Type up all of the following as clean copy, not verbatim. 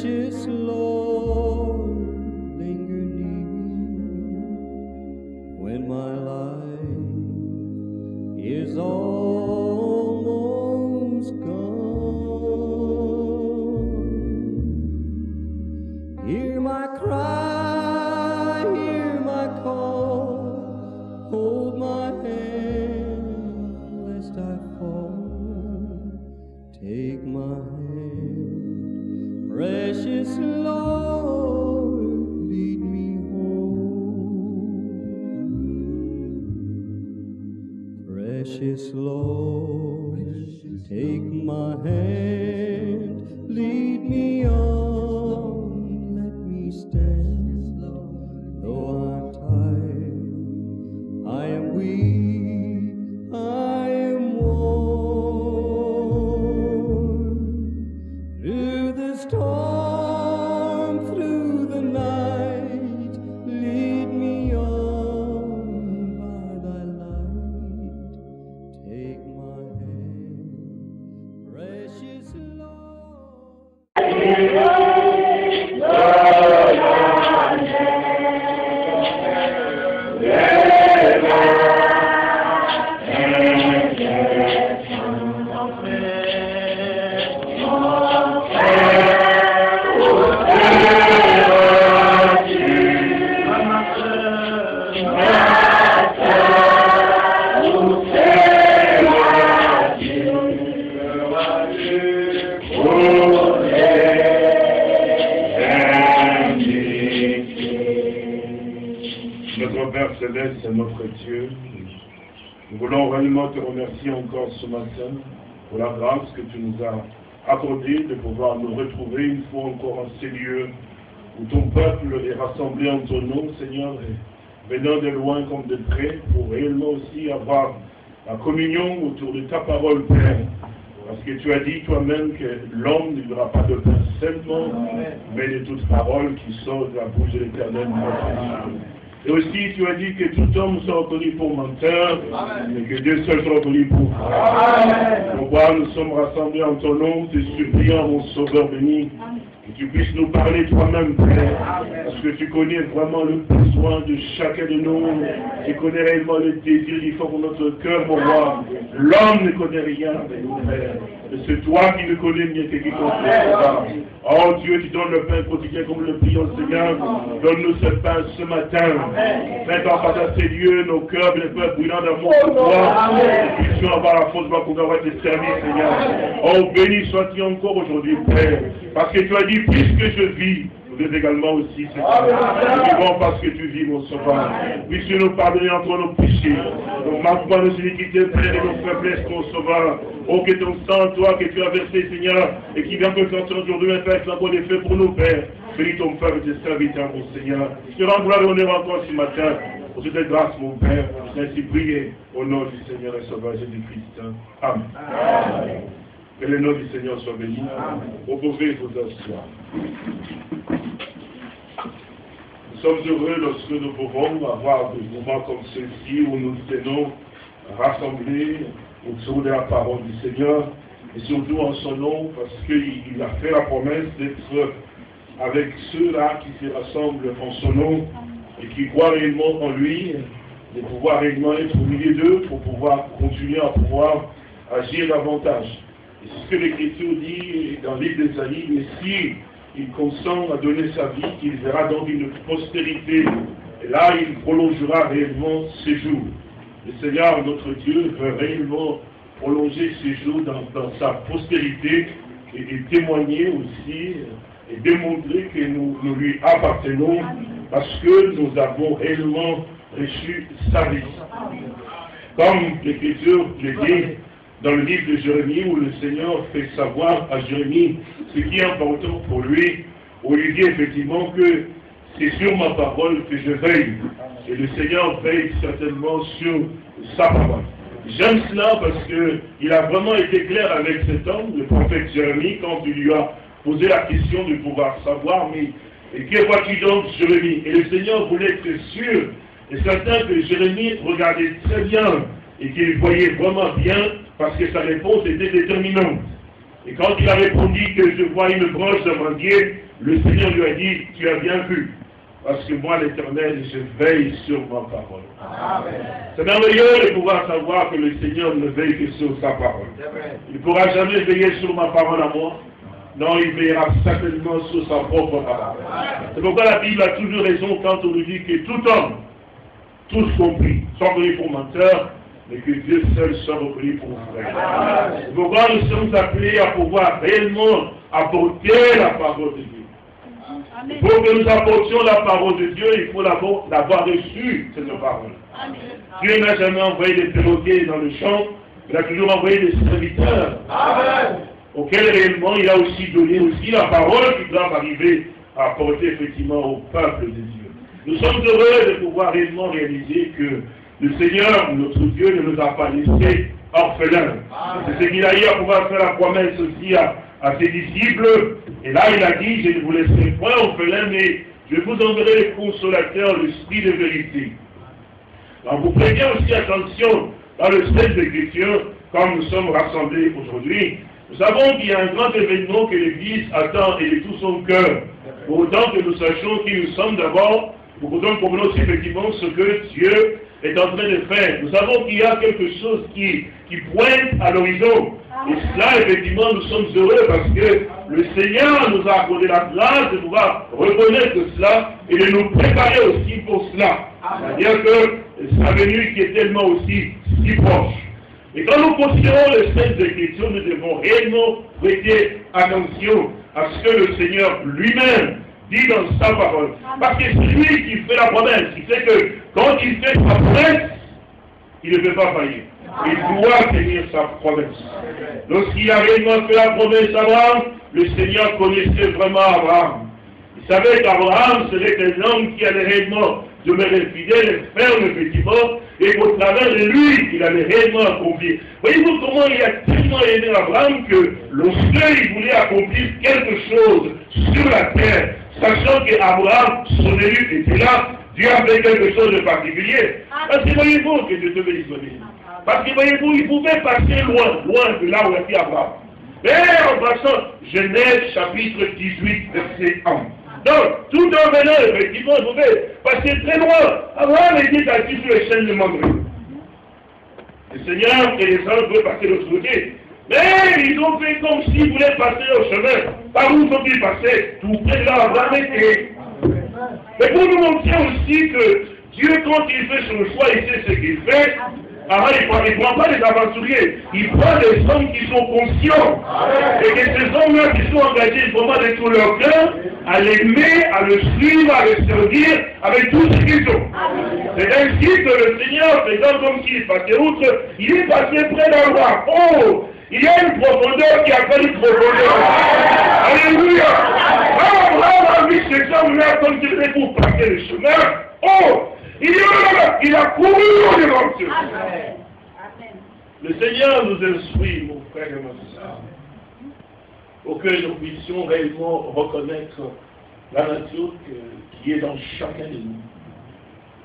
Precious Lord, linger near when my life is almost gone. Hear my cry, hear my call, hold my hand lest I fall. Take my hand, precious Lord, lead me home. Precious Lord, take my hand, lead me on, let me stand. Though I'm tired, I am weak, I am worn. Through the storm, through the night, lead me on by thy light. Take my hand, precious Lord. Notre Père Céleste, notre Dieu, nous voulons réellement te remercier encore ce matin pour la grâce que tu nous as accordée de pouvoir nous retrouver une fois encore en ces lieux où ton peuple est rassemblé en ton nom, Seigneur, et venant de loin comme de près, pour réellement aussi avoir la communion autour de ta parole, Père. Parce que tu as dit toi-même que l'homme ne vivra pas de pain seulement, mais de toute parole qui sort de la bouche de l'Éternel, notre Dieu. Et aussi, tu as dit que tout homme soit reconnu pour menteur, et que Dieu seul soit reconnu pour vrai. Pourquoi nous sommes rassemblés en ton nom, te suppliant, mon Sauveur béni, que tu puisses nous parler toi-même, Père, parce que tu connais vraiment le besoin de chacun de nous, tu connais réellement le désir du fond de notre cœur, mon roi. L'homme ne connaît rien de nous, Père. C'est toi qui le connais mieux que quiconque. Oh Dieu, tu donnes le pain quotidien comme le prions, Seigneur. Donne-nous ce pain ce matin. Fais en face à ces lieux, nos cœurs, les cœurs brûlants d'amour pour toi. Que nous puissions avoir la force pour pouvoir te servir, Seigneur. Oh, béni sois-tu encore aujourd'hui, Père. Parce que tu as dit, puisque je vis, vous êtes également aussi, Seigneur. Nous vivons parce que tu vis, mon Sauveur. Puisses nous pardonner entre nos péchés, nos manquements, nos iniquités, Père, et nos faiblesses, mon Sauveur. Oh, que ton sang, toi, que tu as versé, Seigneur, et qui vient que tu aujourd'hui, Père, soit encore fait pour nous, Père. Bénis ton Père et tes serviteurs, mon Seigneur. Je te rends gloire et honneur encore ce matin. Pour cette grâce, mon Père, ainsi prier au nom du Seigneur et Sauveur Jésus-Christ. Amen. Amen. Que le nom du Seigneur soit béni. Vous pouvez vous asseoir. Nous sommes heureux lorsque nous pouvons avoir des moments comme ceux-ci où nous tenons rassemblés autour de la parole du Seigneur et surtout en son nom parce qu'il a fait la promesse d'être avec ceux-là qui se rassemblent en son nom et qui croient réellement en lui, de pouvoir réellement être au milieu d'eux pour pouvoir continuer à pouvoir agir davantage. Et c'est ce que l'Écriture dit dans le livre d'Ésaïe, mais si il consent à donner sa vie, il verra donc une postérité. Et là, il prolongera réellement ses jours. Le Seigneur, notre Dieu, veut réellement prolonger ses jours dans sa postérité et témoigner aussi et démontrer que nous lui appartenons parce que nous avons réellement reçu sa vie. Comme l'Écriture le dit dans le livre de Jérémie, où le Seigneur fait savoir à Jérémie ce qui est important pour lui, où il dit effectivement que c'est sur ma parole que je veille. Et le Seigneur veille certainement sur sa parole. J'aime cela parce qu'il a vraiment été clair avec cet homme, le prophète Jérémie, quand il lui a posé la question de pouvoir savoir, mais et que vois-tu donc, Jérémie? Et le Seigneur voulait être sûr et certain que Jérémie regardait très bien et qu'il voyait vraiment bien parce que sa réponse était déterminante. Et quand il a répondu que je vois une branche d'amandier, le Seigneur lui a dit, tu as bien vu. Parce que moi, l'Éternel, je veille sur ma parole. C'est merveilleux de pouvoir savoir que le Seigneur ne veille que sur sa parole. Il ne pourra jamais veiller sur ma parole à moi. Non, il veillera certainement sur sa propre parole. C'est pourquoi la Bible a toujours raison quand on nous dit que tout homme, tous compris, soit reconnu pour menteur, mais que Dieu seul soit reconnu pour frère. C'est pourquoi nous sommes appelés à pouvoir réellement apporter la parole de Dieu. Pour que nous apportions la parole de Dieu, il faut l'avoir reçue, cette parole. Amen. Dieu n'a jamais envoyé des perroquets dans le champ, il a toujours envoyé des serviteurs. Amen. Auxquels réellement il a aussi donné aussi la parole qui doit arriver à apporter effectivement au peuple de Dieu. Nous sommes heureux de pouvoir réellement réaliser que le Seigneur, notre Dieu, ne nous a pas laissés orphelins. C'est ce qu'il a eu à pouvoir faire la promesse aussi à ses disciples. Et là, il a dit, je ne vous laisserai point orphelins, mais je vous enverrai le consolateur, l'esprit de vérité. Alors vous prêtez aussi attention dans le texte d'Écriture, quand nous sommes rassemblés aujourd'hui. Nous savons qu'il y a un grand événement que l'Église attend et de tout son cœur. Pour autant que nous sachions qui nous sommes d'abord, pour autant que nous comprenons aussi effectivement ce que Dieu est en train de faire. Nous savons qu'il y a quelque chose qui pointe à l'horizon. Et cela, effectivement, nous sommes heureux parce que le Seigneur nous a accordé la grâce de pouvoir reconnaître cela et de nous préparer aussi pour cela. C'est-à-dire que sa venue qui est tellement aussi si proche. Et quand nous considérons les Saintes Écritures, nous devons réellement prêter attention à ce que le Seigneur lui-même dit dans sa parole. Parce que c'est lui qui fait la promesse. Il fait que quand il fait sa promesse, il ne peut pas faillir. Il doit tenir sa promesse. Lorsqu'il a réellement fait la promesse à Abraham, le Seigneur connaissait vraiment Abraham. Il savait qu'Abraham serait un homme qui allait réellement demeurer fidèle et ferme, effectivement, et qu'au travers de lui, il allait réellement accomplir. Voyez-vous comment il a tellement aimé Abraham que lorsqu'il voulait accomplir quelque chose sur la terre, sachant qu'Abraham, son élu, était là, Dieu a fait quelque chose de particulier. Parce que voyez-vous que Dieu devait disponible. Parce que voyez-vous, il pouvait passer loin de là où était Abraham. Mais en passant, Genèse chapitre 18, verset 1. Donc, tout en venant, effectivement, il pouvait passer très loin. Abraham était assis sur les chaînes de Mamré. Le Seigneur et les anges pouvaient passer de l'autre côté. Mais ils ont fait comme s'ils voulaient passer au chemin. Par où sont-ils passés? Tout près de là, Abraham était. Mais pour nous montrer aussi que Dieu, quand il fait son choix, il sait ce qu'il fait. Il ne prend pas des aventuriers, il prend des hommes qui sont conscients. Et que ces hommes-là qui sont engagés vraiment de tout leur cœur, à l'aimer, à le suivre, à le servir, avec tout ce qu'ils ont. C'est ainsi que le Seigneur, faisant comme s'il passait outre, il est passé près d'un roi. Oh, il y a une profondeur qui appelle une profondeur. Alléluia. Abraham a vu ces hommes-là comme s'ils étaient pour passer le chemin. Oh, il a couru au devant d'eux. Le Seigneur nous instruit, mon frère et ma soeur, pour que nous puissions réellement reconnaître la nature qui est dans chacun de nous.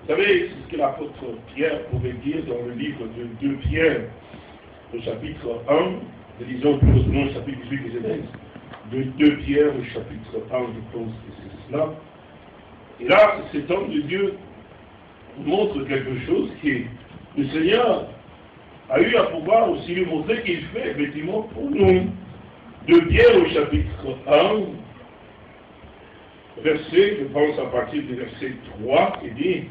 Vous savez, c'est ce que l'apôtre Pierre pouvait dire dans le livre de 2 Pierre, au chapitre 1, nous disons plus ou moins au chapitre 18 des Genèse, de 2 Pierre au chapitre 1, je pense que c'est cela. Et là, cet homme de Dieu montre quelque chose qui, le Seigneur a eu à pouvoir aussi lui montrer qu'il fait effectivement pour nous. De Pierre au chapitre 1, verset, je pense à partir du verset 3, il dit,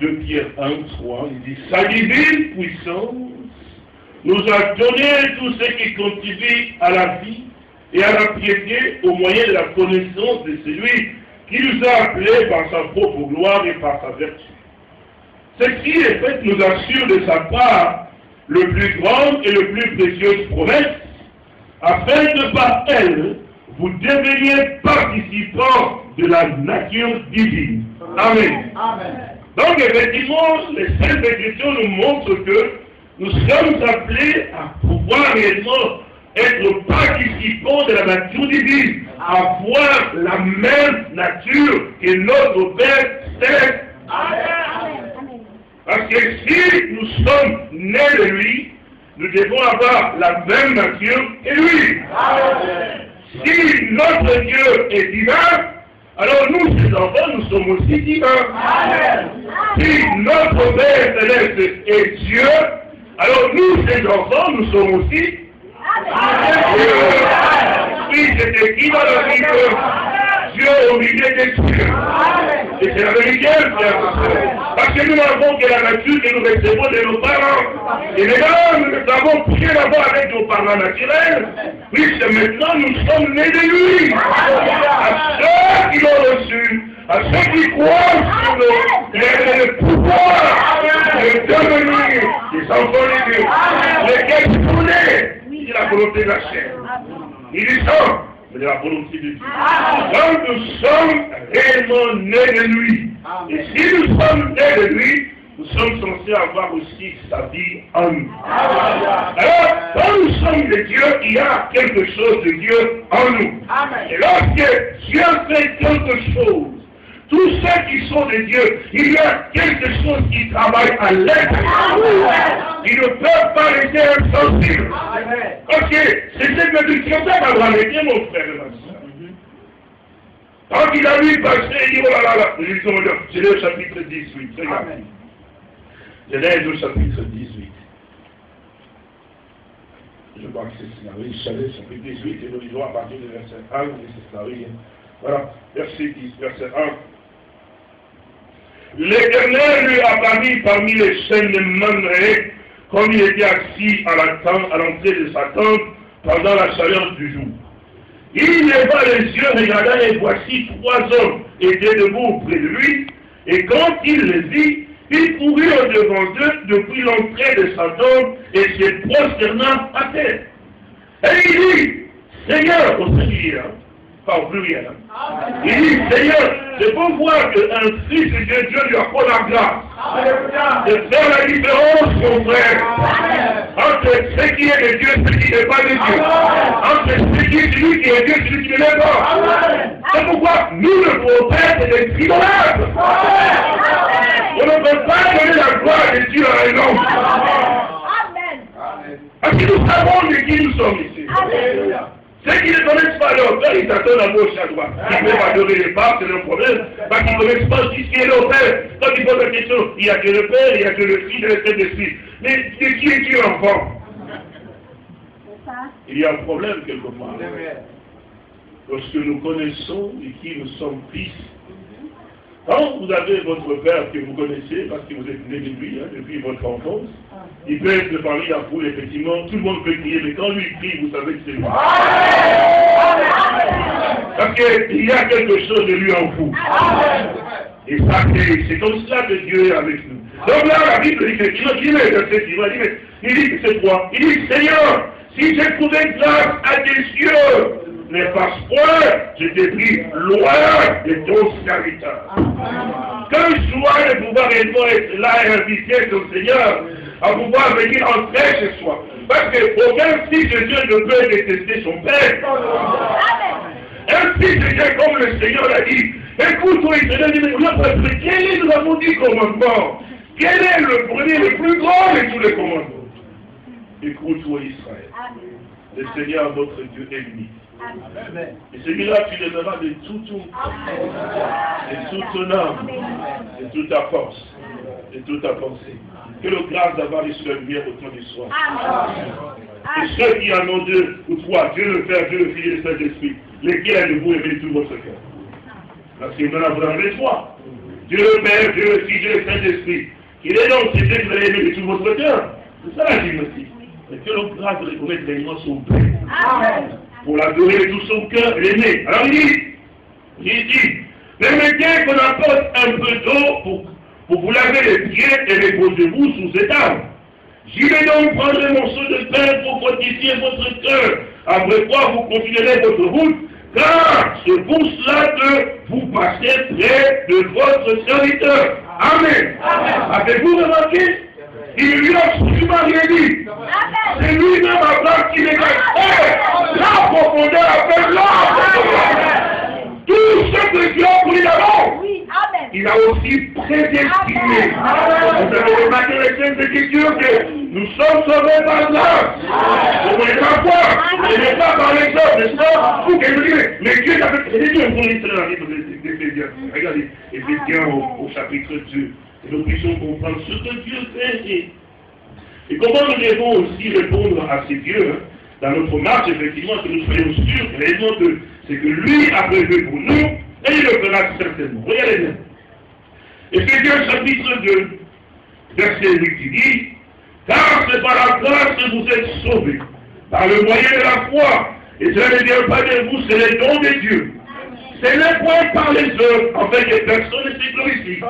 de Pierre 1, 3, il dit, sa divine puissance nous a donné tout ce qui contribue à la vie et à la piété au moyen de la connaissance de celui qui nous a appelés par sa propre gloire et par sa vertu. Ceci, en fait, nous assure de sa part le plus grand et le plus précieux promesse, afin que par elle, vous deveniez participants de la nature divine. Amen. Amen. Donc, effectivement, les Saintes Écritures nous montrent que nous sommes appelés à pouvoir réellement être participants de la nature divine, avoir la même nature que notre Père céleste. Amen. Parce que si nous sommes nés de lui, nous devons avoir la même nature que lui. Si notre Dieu est divin, alors nous, ses enfants, nous sommes aussi divins. Si notre Père céleste est Dieu, alors nous, ses enfants, nous sommes aussi Dieu. Oui, c'est écrit dans la Bible, Dieu au milieu des dieux. Et c'est la vérité, frère. Parce que nous n'avons que la nature que nous recevons de nos parents. Et maintenant, nous avons poussé d'abord avec nos parents naturels. Oui, c'est maintenant nous sommes nés de lui. À ceux qui l'ont reçu, à ceux qui croient sur le pouvoir de devenir des enfants de Dieu, lesquels sont nés de la volonté de la chair. Ils y sont, mais de la volonté de Dieu. Donc nous sommes réellement nés de lui. Et si nous sommes nés de lui, nous sommes censés avoir aussi sa vie en nous. Alors, quand nous sommes de Dieu, il y a quelque chose de Dieu en nous. Et lorsque Dieu fait quelque chose, tous ceux qui sont de Dieu, il y a quelque chose qui travaille à l'intérieur. Ils ne peuvent pas rester insensibles. Ok, c'est ce que tu tiens à avoir été, mon frère et ma soeur. Quand il a vu passer, il dit, oh là là, c'est le chapitre 18. Regardez. Genèse au chapitre 18. Je crois que c'est cela, oui, Genèse chapitre 18, et nous lisons à partir du verset 1, et c'est cela, oui. Voilà, verset 10, verset 1. L'Éternel lui apparut parmi les chaînes de Mamré, comme il était assis à l'entrée de sa tente pendant la chaleur du jour. Il leva les yeux, regarda, et voici 3 hommes étaient debout près de lui, et quand il les vit, il courut au-devant d'eux depuis l'entrée de sa tente et se prosterna à terre. Et il dit, Seigneur, au singulier, pas au pluriel, il dit, Seigneur, je peux voir qu'un fils de Dieu, Dieu lui accorde la grâce de faire la différence, mon frère, entre ce qui est de Dieu et ce qui n'est pas de Dieu, entre ce qui est celui qui est Dieu et celui qui ne l'est pas. C'est pourquoi nous ne pouvons pas être des idolâtres. On ne peut pas donner la gloire de Dieu à un homme. Parce que nous savons de qui nous sommes ici. Ceux qui ne connaissent pas leur Père, ils s'attendent à gauche et à droite. Ils peuvent adorer les papes, c'est leur problème. Parce qu'ils ne connaissent pas ce qui est leur Père. Quand ils posent la question, il n'y a que le Père, il n'y a que le Fils et le Saint-Esprit. Mais de qui est-il enfant? Il y a un problème quelque part. Lorsque nous connaissons de qui nous sommes fils, quand vous avez votre Père que vous connaissez, parce que vous êtes né de lui, depuis votre enfance, il peut être parmi à vous, effectivement, tout le monde peut crier, mais quand lui crie, vous savez que c'est lui. Parce qu'il y a quelque chose de lui en vous. Et ça, c'est comme cela que Dieu est avec nous. Donc là, la Bible dit il dit que c'est quoi? Il dit, Seigneur, si j'ai trouvé grâce à tes yeux, ne passe point, je t'ai pris loin de ton serviteur. Quelle joie de pouvoir réellement être là et inviter ton Seigneur à pouvoir venir entrer chez soi. Parce qu'aucun fils de Dieu ne peut détester son Père. Un fils de Dieu, comme le Seigneur l'a dit, écoute-toi, il te dit, mais quel est, nous avons dit, commandement? Quel est le premier, le plus grand de tous les commandements? Écoute-toi, Israël. Le Seigneur, notre Dieu, est unique. Et celui-là, tu l'aimeras de tout ton cœur, de toute ton âme, de toute ta force, de toute ta pensée. Que le grâce d'avoir reçu la lumière au temps du soir. Et ceux qui en ont 2 ou 3, Dieu le Père, Dieu le Fils et le Saint-Esprit, lesquels de vous aimez tout votre cœur. Parce que maintenant vous en avez 3. Dieu le Père, Dieu le Fils, Dieu le Saint-Esprit. Il est donc, c'est Dieu que vous allez aimer de tout votre cœur. C'est ça la gymnastique. Mais que le grâce de reconnaître réellement son Père. Pour l'adorer de tout son cœur et l'aimer. Alors il dit, permettez qu'on apporte un peu d'eau pour vous laver les pieds et les posez-vous sous cette arme. J'y vais donc prendre un morceau de pain pour fortifier votre cœur, après quoi vous continuerez votre route, car c'est pour cela que vous passez près de votre serviteur. Amen. Avez-vous remarqué? Il ne lui a absolument rien dit. C'est lui-même à place qui les a. La profondeur appelle l'homme. Tout ce que Dieu a pris d'avant, il a aussi prédestiné. Vous avez remarqué les scènes d'écriture que Nous sommes sauvés par grâce. Vous voyez la foi. Et n'est pas par les hommes, n'est-ce pas? Vous qui me dites, mais Dieu n'a fait. Et Dieu, vous lisez dans la Bible d'Éphésiens. Regardez, Éphésiens au chapitre 2. Et nous puissions comprendre ce que Dieu fait. Et comment nous devons aussi répondre à ces dieux, hein, dans notre marche, effectivement, que nous soyons sûrs réellement que c'est que lui a prévu pour nous, et il le fera certainement. Regardez bien. Éphésiens chapitre 2, verset 8 qui dit, car c'est par la grâce que vous êtes sauvés, par le moyen de la foi, et cela ne vient pas de vous, c'est le don de Dieu. Ce n'est point par les œuvres, afin que personne ne se glorifie.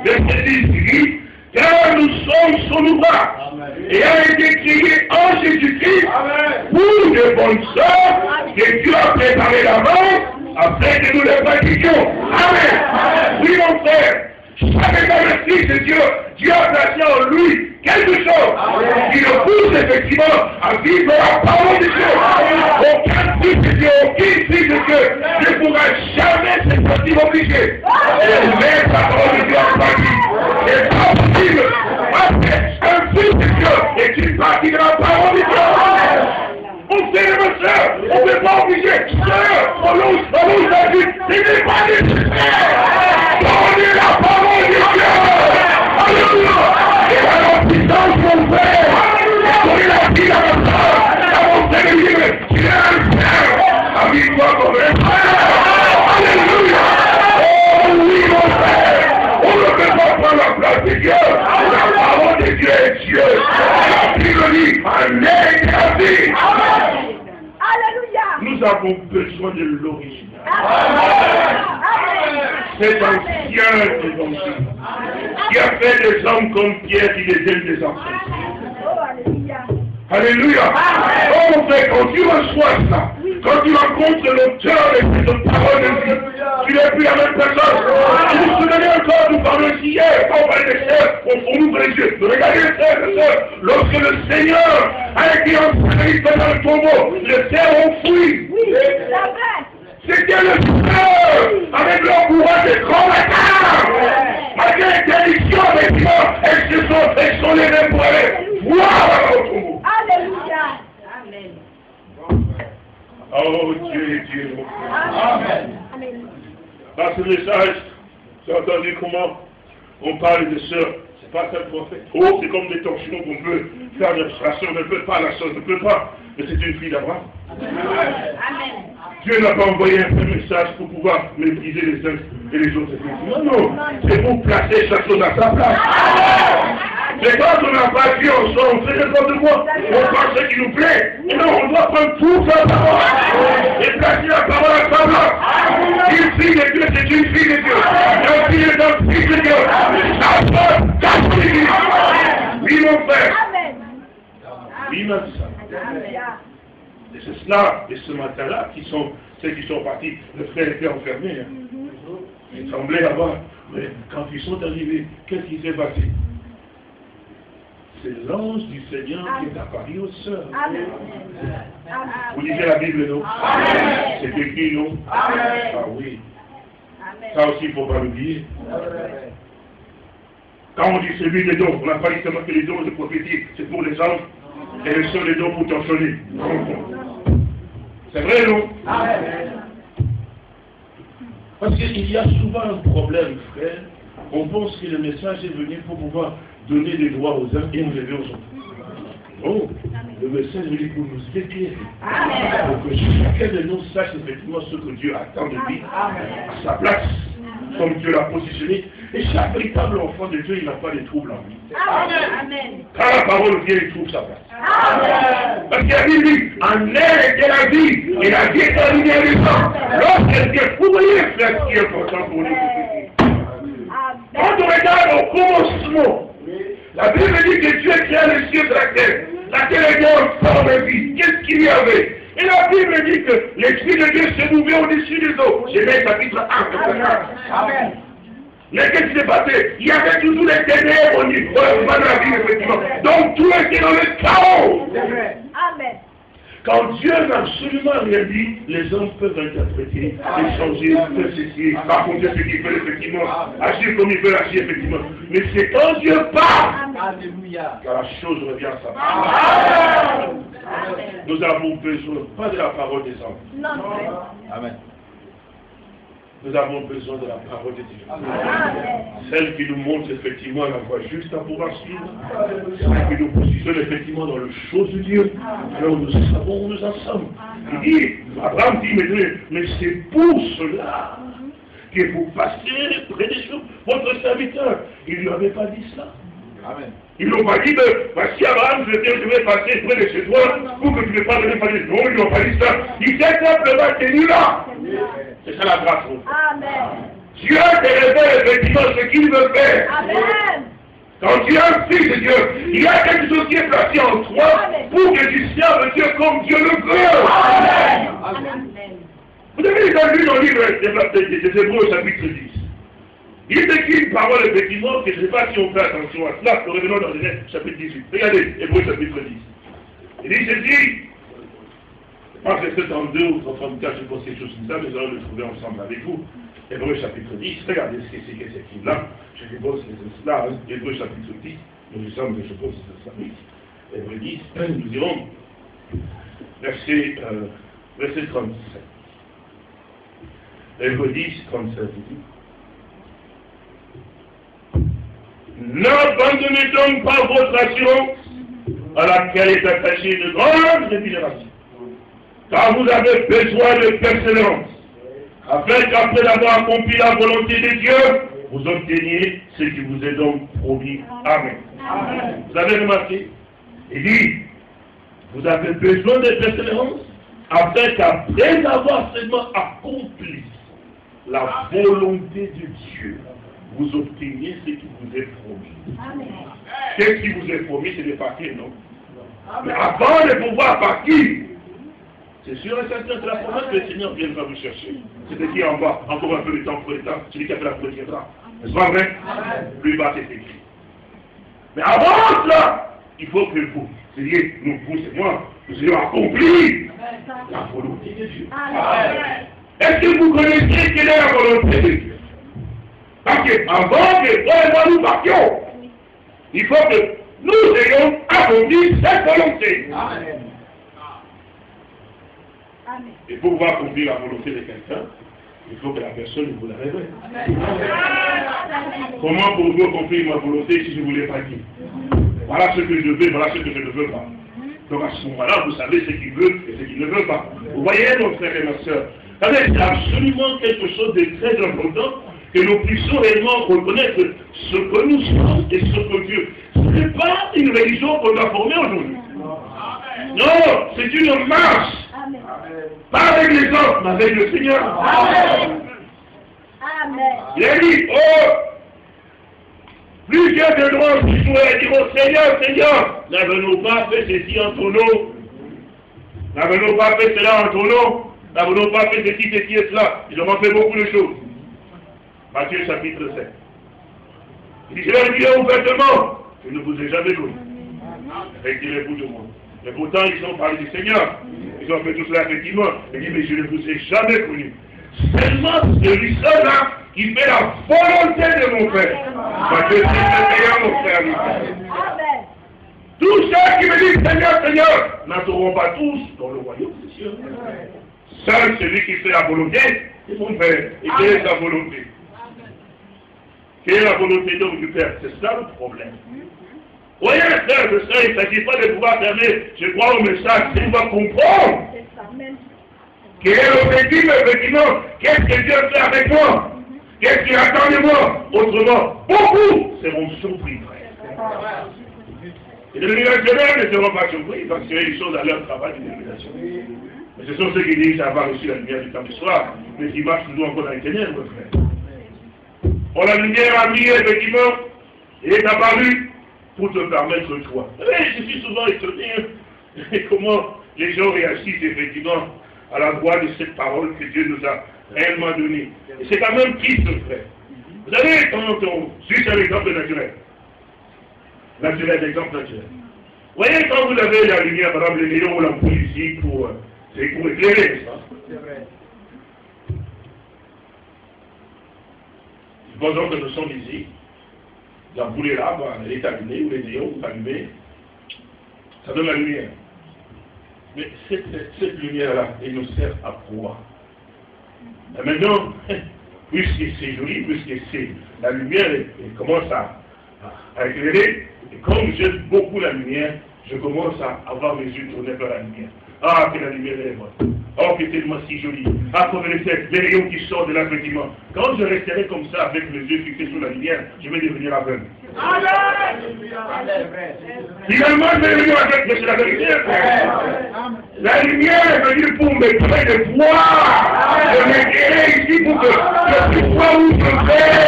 Verset 10 qui dit, car nous sommes son ouvrage, et a été créé en Jésus-Christ pour de bonnes œuvres que Dieu a préparées d'avance, afin que nous les pratiquions. Amen. Oui, mon frère. Avec le Fils de Dieu, Dieu a placé en lui quelque chose qui le pousse effectivement à vivre la parole de Dieu. Aucun fils de Dieu, aucune fille de Dieu ne pourra jamais se sentir obligé de mettre la parole de Dieu en pratique. C'est pas possible. Un fils de Dieu est une partie de la parole de Dieu. Mon frère et ma soeur, on ne peut pas obliger. Sœur, on nous a dit, ce n'est pas nécessaire. Donnez la parole de Dieu. Alléluia. Et à la puissance, mon frère, donnez la vie à ma soeur, à mon frère libre, qui est un frère, avec toi comme un frère. Alléluia. Oh oui, mon frère, on ne peut pas prendre la place de Dieu. La parole de Dieu est Dieu. La Bible dit, un est la vie. Nous avons besoin de l'original. Cet ancien évangile qui a fait des hommes comme Pierre qui deviennent des enfants. Alléluia. Oh mon frère, quand tu reçois ça, quand tu rencontres l'auteur de cette parole de Dieu, tu n'es plus la même personne. Vous vous souvenez encore, nous parlons ici hier, quand on parlait des sœurs, on ouvre les yeux. Regardez les sœurs, lorsque le Seigneur a été enfermé dans le tombeau, les sœurs ont fui. C'était le Seigneur, avec leur courage de grand matin. Malgré l'interdiction, effectivement, elles sont levées pour aller voir au tombeau. Alléluia. Amen. Oh Dieu est Dieu. Amen. Dans ce message, tu as entendu comment on parle de sœurs. C'est pas ça le prophète. Oh, c'est comme des torsions qu'on peut faire la sœur ne peut pas, la sœur ne peut pas. Mais c'est une fille d'Abraham. Amen. Dieu n'a pas envoyé un message pour pouvoir mépriser les uns et les autres. Non, non. C'est pour placer chaque chose à sa place. C'est quand on n'a pas Dieu en soi, on fait n'importe quoi. On prend ce qui nous plaît. Et non, on doit prendre toute sa parole et placer la parole à sa place. Une fille de Dieu, c'est une fille de Dieu. Un fille est un fils de Dieu. La femme, cache l'église. Oui, mon frère. Oui, ma soeur. Et c'est cela, et ce matin-là, qui sont ceux qui sont partis. Le frère était enfermé. Hein. Il semblait avoir. Mais quand ils sont arrivés, qu'est-ce qui s'est passé? C'est l'ange du Seigneur qui est apparu aux sœurs. Vous lisez la Bible, non? C'est écrit, non? Ah oui. Ça aussi, il ne faut pas l'oublier. Quand on dit celui des dons, on n'a pas dit seulement que les dons de prophétie, c'est pour les anges, et les seuls les dons pour t'enchaîner. C'est vrai, non? Parce qu'il y a souvent un problème, frère. On pense que le message est venu pour pouvoir donner des droits aux uns et enlever aux autres. Non, le message est venu pour nous éclairer. Pour que chacun de nous sache effectivement ce que Dieu attend de lui à sa place, comme Dieu l'a positionné. Et chaque véritable enfant de Dieu, il n'a pas de trouble en lui. Amen. Quand la parole vient, il trouve sa place. Parce qu'il y a dit, en elle était la vie, et la vie est la lumière du sang. Lorsqu'elle vient, vous voyez les frères qui est important pour nous. Quand on regarde au commencement, la Bible dit que Dieu créa les cieux de la terre. La terre était en forme de vie. Qu'est-ce qu'il y avait? Et la Bible dit que l'Esprit de Dieu se mouvait au-dessus des eaux. Genèse chapitre 1. Amen. Mais qu'est-ce qui s'est passé? Il y avait toujours les ténèbres au niveau de la vie, effectivement. Donc tout était dans le chaos. Amen. Quand Dieu n'a absolument rien dit, les hommes peuvent interpréter, échanger, faire ceci, raconter ce qu'il veut effectivement, agir comme il veut agir effectivement. Mais c'est quand Dieu parle, Alléluia, que la chose revient à sa place. Nous avons besoin, pas de la parole des hommes. Non. Amen. Nous avons besoin de la parole de Dieu. Celle qui nous montre effectivement la voie juste à pouvoir suivre. Celle qui nous positionne effectivement dans les choses de Dieu. Alors nous savons où nous en sommes. Il dit, Abraham dit, mais c'est pour cela que vous passez près des choses. Votre serviteur, il ne lui avait pas dit cela. Amen. Ils n'ont pas dit, voici Abraham, je vais passer près de chez toi pour que tu ne parles pas de non, ils n'ont pas dit ça. Il s'est simplement tenu là. C'est ça la grâce. Amen. Dieu te révèle effectivement ce qu'il veut faire. Amen. Quand tu es un fils de Dieu, il y a quelque chose qui est placé en toi pour que tu serves Dieu comme Dieu le veut. Amen. Amen. Vous avez déjà lu dans le livre des Hébreux chapitre 10. Il est écrit une parole effectivement que je ne sais pas si on fait attention à cela, que revenons dans Genèse chapitre 18. Regardez, Hébreux chapitre 10. Il dit ceci, je pense que c'est 32 ou 34, je pense quelque chose comme ça, mais nous allons le trouver ensemble avec vous. Hébreux chapitre 10, regardez ce que c'est que cet livre-là. Je suppose que c'est cela, hein. Hébreux chapitre 10, nous sommes, je suppose que c'est ça, oui. Hébreux 10, nous dirons, verset 37. Hébreux 10, 37, il dit. N'abandonnez donc pas votre assurance à laquelle est attachée de grandes rémunérations, car vous avez besoin de persévérance, afin qu'après avoir accompli la volonté de Dieu, vous obteniez ce qui vous est donc promis. Amen. Amen. Vous avez remarqué? Il dit, vous avez besoin de persévérance, afin qu'après avoir seulement accompli la volonté de Dieu, vous obteniez ce qui vous est promis. Qu'est-ce qui vous est promis? C'est de partir, non? Mais avant de pouvoir partir, c'est sûr et certain, c'est la promesse que le Seigneur viendra vous chercher. C'est ce qui est en bas, encore un peu de temps pour le temps, celui qui a fait la promesse viendra. N'est-ce pas vrai? Plus bas, c'est écrit. Mais avant cela, il faut que vous, c'est-à-dire, vous et moi, nous ayons accompli la volonté de Dieu. Est-ce que vous connaissez quelle est la volonté de Dieu? Parce qu'avant que toi et moi nous partions, il faut que nous ayons accompli cette volonté. Amen. Et pour pouvoir accomplir la volonté de quelqu'un, il faut que la personne vous la révèle. Comment pouvez-vous accomplir ma volonté si je ne vous l'ai pas dit? Voilà ce que je veux, voilà ce que je ne veux pas. Donc à ce moment-là, vous savez ce qu'il veut et ce qu'il ne veut pas. Vous voyez, mon frère et ma soeur, c'est absolument quelque chose de très important que nous puissions réellement reconnaître ce que nous sommes et ce que Dieu. Ce n'est pas une religion qu'on a formée aujourd'hui. Non, c'est une marche. Amen. Pas avec les autres, mais avec le Seigneur. Amen. Amen. Il a dit, oh, plusieurs de nous qui pourraient dire au Seigneur, Seigneur, n'avons-nous pas fait ceci entre nous? N'avons-nous pas fait cela entre nous? N'avons-nous pas fait ceci et cela? Ils ont fait beaucoup de choses. Matthieu chapitre 7. Il dit, je leur dis ouvertement, je ne vous ai jamais connu. Retirez-vous de moi. Mais pourtant, ils ont parlé du Seigneur. Ils ont fait tout cela effectivement. Il dit, mais je ne vous ai jamais connu. Seulement celui-là qui fait la volonté de mon Père. Parce que c'est le Seigneur, mon frère. Tous ceux qui me disent Seigneur, Seigneur, n'entreront pas tous dans le royaume des cieux. Seul celui qui fait la volonté, c'est mon Père. Et quelle est sa volonté? Quelle est la volonté donc du Père? C'est ça le problème. Voyez, frère, de ça, il ne s'agit pas de pouvoir fermer. Je crois au message, c'est de comprendre. Quel est l'objectif, effectivement? Qu'est-ce que Dieu fait avec moi? Qu'est-ce qu'il attend de moi? Autrement, beaucoup seront surpris, frère. Les dénominationnaires ne seront pas surpris parce qu'il y a des choses à leur travail de dénomination. Mais ce sont ceux qui disent avoir reçu la lumière du temps du soir, mais qui marchent toujours encore dans les ténèbres, frère. Or, la lumière a brillé, effectivement, et est apparue pour te permettre toi. Je suis souvent étonné comment les gens réagissent, effectivement, à la voix de cette parole que Dieu nous a réellement donnée. Et c'est quand même triste, frère. Vous savez, quand on suit un exemple naturel, l'exemple naturel. Vous voyez, quand vous avez la lumière, par exemple, les néons ou l'ampoule, ici pour éclairer, ça. C'est vrai. Supposons que nous sommes ici. L'ampoule est là, elle est allumée, ou les néons sont allumés. Ça donne la lumière. Mais cette lumière-là, elle nous sert à quoi? Et maintenant, puisque c'est joli, puisque c'est la lumière, elle commence à éclairer. Et comme j'aime beaucoup la lumière, je commence à avoir mes yeux tournés vers la lumière. Ah, que la lumière est bonne. Oh, que tellement si jolie. Ah, comme les rayons qui sortent de là, effectivement. Quand je resterai comme ça, avec mes yeux fixés sur la lumière, je vais devenir aveugle. Finalement, je vais devenir aveugle, mais c'est la vérité. La lumière veut dire pour me prendre de voir. Je m'éclairer ici pour que je puisse voir où je vais.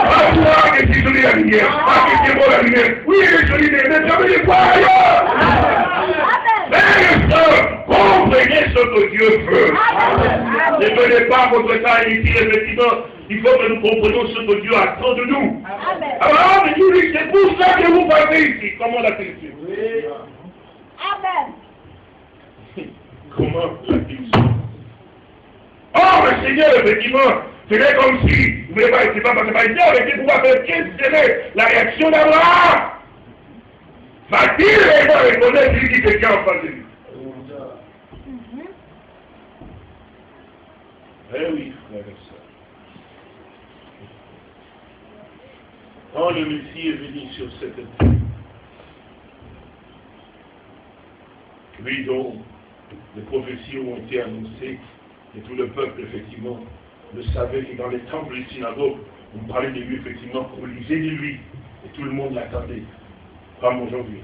Ah, toi, que c'est jolie la lumière. Ah, que c'est beau la lumière. Oui, elle est jolie, mais je veux les voir ailleurs. Mais comprenez ce que Dieu veut. Ne venez pas votre temps inutile, effectivement. Il faut que nous comprenions ce que Dieu attend de nous. Alors, mais Dieu dit, c'est pour ça que vous passez ici. Comment l'a-t-il fait? Amen. Comment l'a-t-il fait? Oh, le Seigneur, effectivement, c'est comme si, vous ne voulez pas, c'est pas parce que pas ici, avec des pouvoirs, quelle serait la réaction d'Abraham? Va-t-il réellement reconnaître lui qui se tient en face de lui? Eh oui, frère et sœur. Quand le Messie est venu sur cette terre, lui dont les prophéties ont été annoncées, et tout le peuple, effectivement, le savait, que dans les temples et les synagogues, on parlait de lui, effectivement, on lisait de lui, et tout le monde l'attendait. Comme aujourd'hui.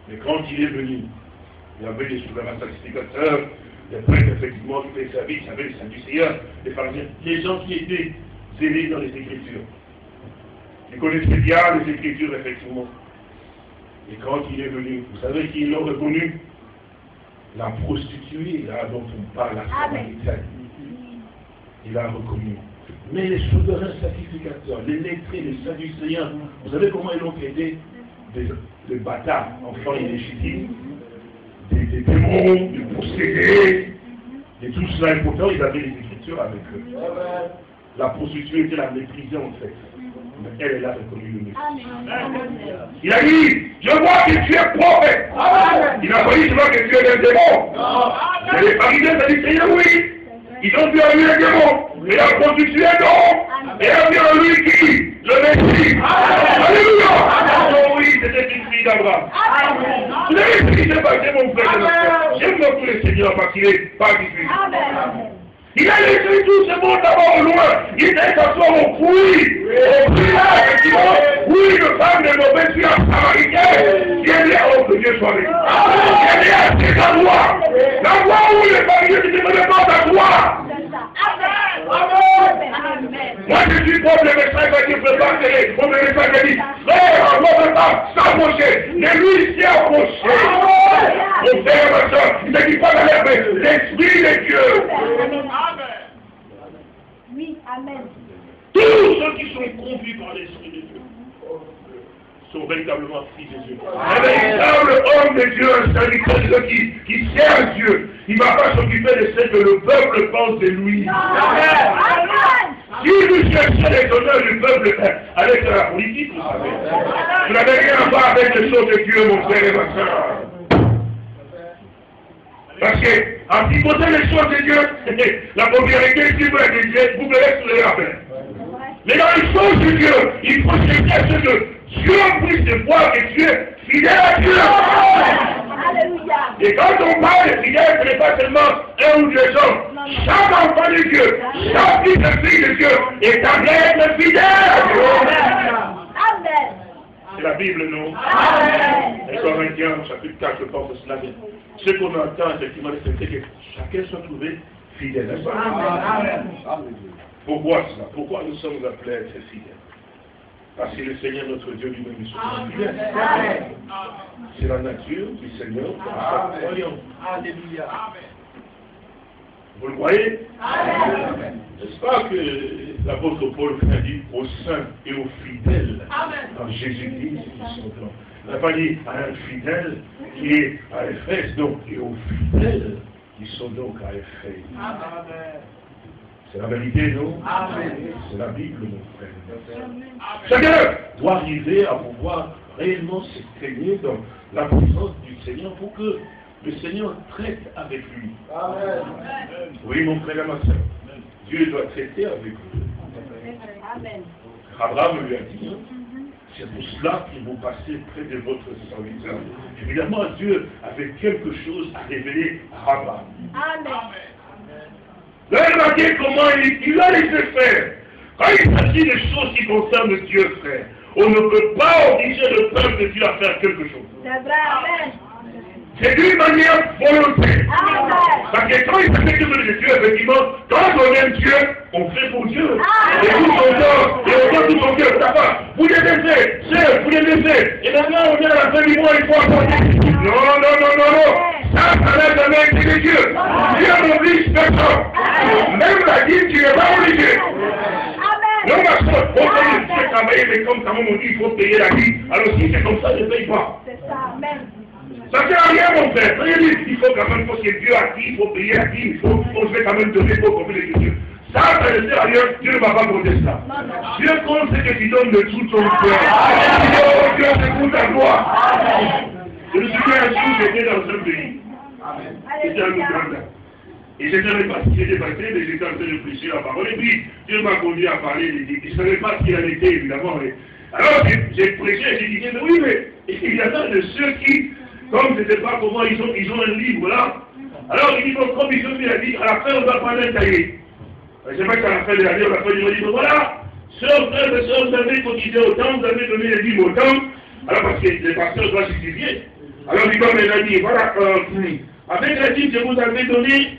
Mais quand il est venu, il y avait les souverains sacrificateurs, les prêtres, effectivement, tous les services, il y avait les sadducéens, les pharisiens, les gens qui étaient zélés dans les Écritures. Ils connaissaient bien les Écritures, effectivement. Et quand il est venu, vous savez qui l'ont reconnu? La prostituée, là dont on parle à Samaritaine. Il a reconnu. Mais les souverains sacrificateurs, les lettrés, les sadducéens, vous savez comment ils l'ont traité? Des bâtards, enfants illégitimes, des démons, des possédés, et tout cela. Et pourtant, ils avaient les Écritures avec eux. La prostituée était la méprisée en fait. Mais elle a reconnu le Messie. Il a dit, je vois que tu es prophète. Il n'a pas dit, je vois que tu es un démon. Mais les pharisiens, ça dit, Seigneur, oui. Ils ont vu en lui un démon. Mais la prostituée, non. Et a vu en lui qui? Le Messie. Alléluia. Oh oui, c'était une fille d'Abraham. Vous avez vu ce qui s'est passé, mon frère? J'aime beaucoup le Seigneur parce qu'il n'est pas difficile. Il a laissé tout ce monde d'abord au loin. Il était s'asseoir au puits. Au puits là, effectivement. Oui, une femme de mauvaise fille samaritaine. Viens là, oh, que Dieu soit avec nous. Viens là, c'est ta voix. La voix où les familles qui te demandent à toi. Moi, je suis contre le message qui peut pas télé. Comme le message dit, frère, on ne peut pas s'approcher. Ne lui s'y approcher. Mon frère, ma soeur, il ne dit pas d'aller, mais l'Esprit de Dieu. Oui, amen. Tous ceux qui sont conduits par l'Esprit de Dieu sont véritablement fils de Dieu. Un véritable homme de Dieu, un serviteur de Dieu qui sert Dieu. Il ne va pas s'occuper de ce que le peuple pense de lui. Amen. Si vous cherchez les honneurs du peuple avec la politique, vous savez, vous n'avez rien à voir avec les choses de Dieu, mon frère et ma soeur. Parce que, en pipotant les choses de Dieu, la popularité, si vous la désirez, vous verrez sur les rappels. Mais dans les choses de Dieu, il faut chercher à ce que Dieu puisse voir que tu es fidèle à Dieu. Alléluia. Et quand on parle de fidèle, ce n'est pas seulement un ou deux hommes. Chaque enfant de Dieu, chaque fils de fille de Dieu est appelé à être fidèle à Dieu. Amen. C'est la Bible, non? Amen. Et Corinthiens, chapitre 4, je pense cela. Ce qu'on entend, effectivement, c'est que chacun soit trouvé fidèle. Amen. Pourquoi cela? Pourquoi nous sommes appelés à être fidèles? Parce que le Seigneur, notre Dieu, lui-même, est fidèle. C'est la nature du Seigneur que nous sommes croyants. Alléluia. Vous le voyez? Amen. N'est-ce pas que l'apôtre Paul a dit aux saints et aux fidèles. Quand Jésus-Christ, ils sont là. Il n'a pas dit à un fidèle qui est à Éphèse, donc, et aux fidèles qui sont donc à Éphèse. C'est la vérité, non? C'est la Bible, mon frère. Chacun doit arriver à pouvoir réellement s'exprimer dans la présence du Seigneur pour que le Seigneur traite avec lui. Oui, mon frère et ma soeur. Dieu doit traiter avec lui. Amen. Abraham lui a dit, c'est pour cela que vous passez près de votre serviteur. Évidemment, Dieu avait quelque chose à révéler à Abraham. Amen. Là, remarquez comment il a laissé faire. Quand il s'agit des choses qui concernent Dieu, frère, on ne peut pas obliger le peuple de Dieu à faire quelque chose. C'est vrai. Amen. C'est d'une manière volontaire. Amen. Parce que quand il s'agit de Dieu, effectivement, quand on aime Dieu, on fait pour Dieu. Et tout son cœur, et on donne tout son cœur. D'accord? Vous les laissez, c'est, vous les laissez. Et maintenant, on est à la fin du mois, il faut apporter. Non. Ça n'a jamais été de Dieu. Dieu n'oblige personne. Même la dîme, tu n'es pas obligé. Non, ma soeur, on paye, tu peux travailler, mais comme ta maman dit, il faut payer la vie. Alors si c'est comme ça, ne paye pas. C'est ça. Amen. Ça ne sert à rien, mon frère. Il faut quand même, parce que Dieu a dit, il faut payer la vie, on se fait quand même donner pour combler les Dieu. Ça ne sert à rien, Dieu ne va pas compter ça. Dieu compte ce que tu donnes de tout ton cœur. Oh, Dieu t'écoute à toi. Je me souviens un jour, j'étais dans un pays. C'était un Ouganda. Et j'étais passé, mais j'étais en train de prêcher la parole. Et puis, Dieu m'a conduit à parler. Je ne savais pas ce qu'il en était, évidemment. Alors, j'ai prêché, j'ai dit, mais oui, mais il y en a de ceux qui, comme je ne sais pas comment, ils ont un livre là. Alors, il dit, bon, comme ils ont mis la dit, à la fin, on va prendre un cahier. Je ne sais pas qu'à la fin de l'année, on va prendre un livre. Voilà, sœurs, frères et sœurs, vous avez cotisé autant, vous avez donné les livres autant. Alors, parce que les pasteurs doivent justifier. Alors, il dit, comme il a dit, voilà, avec la dîme que vous avez donnée,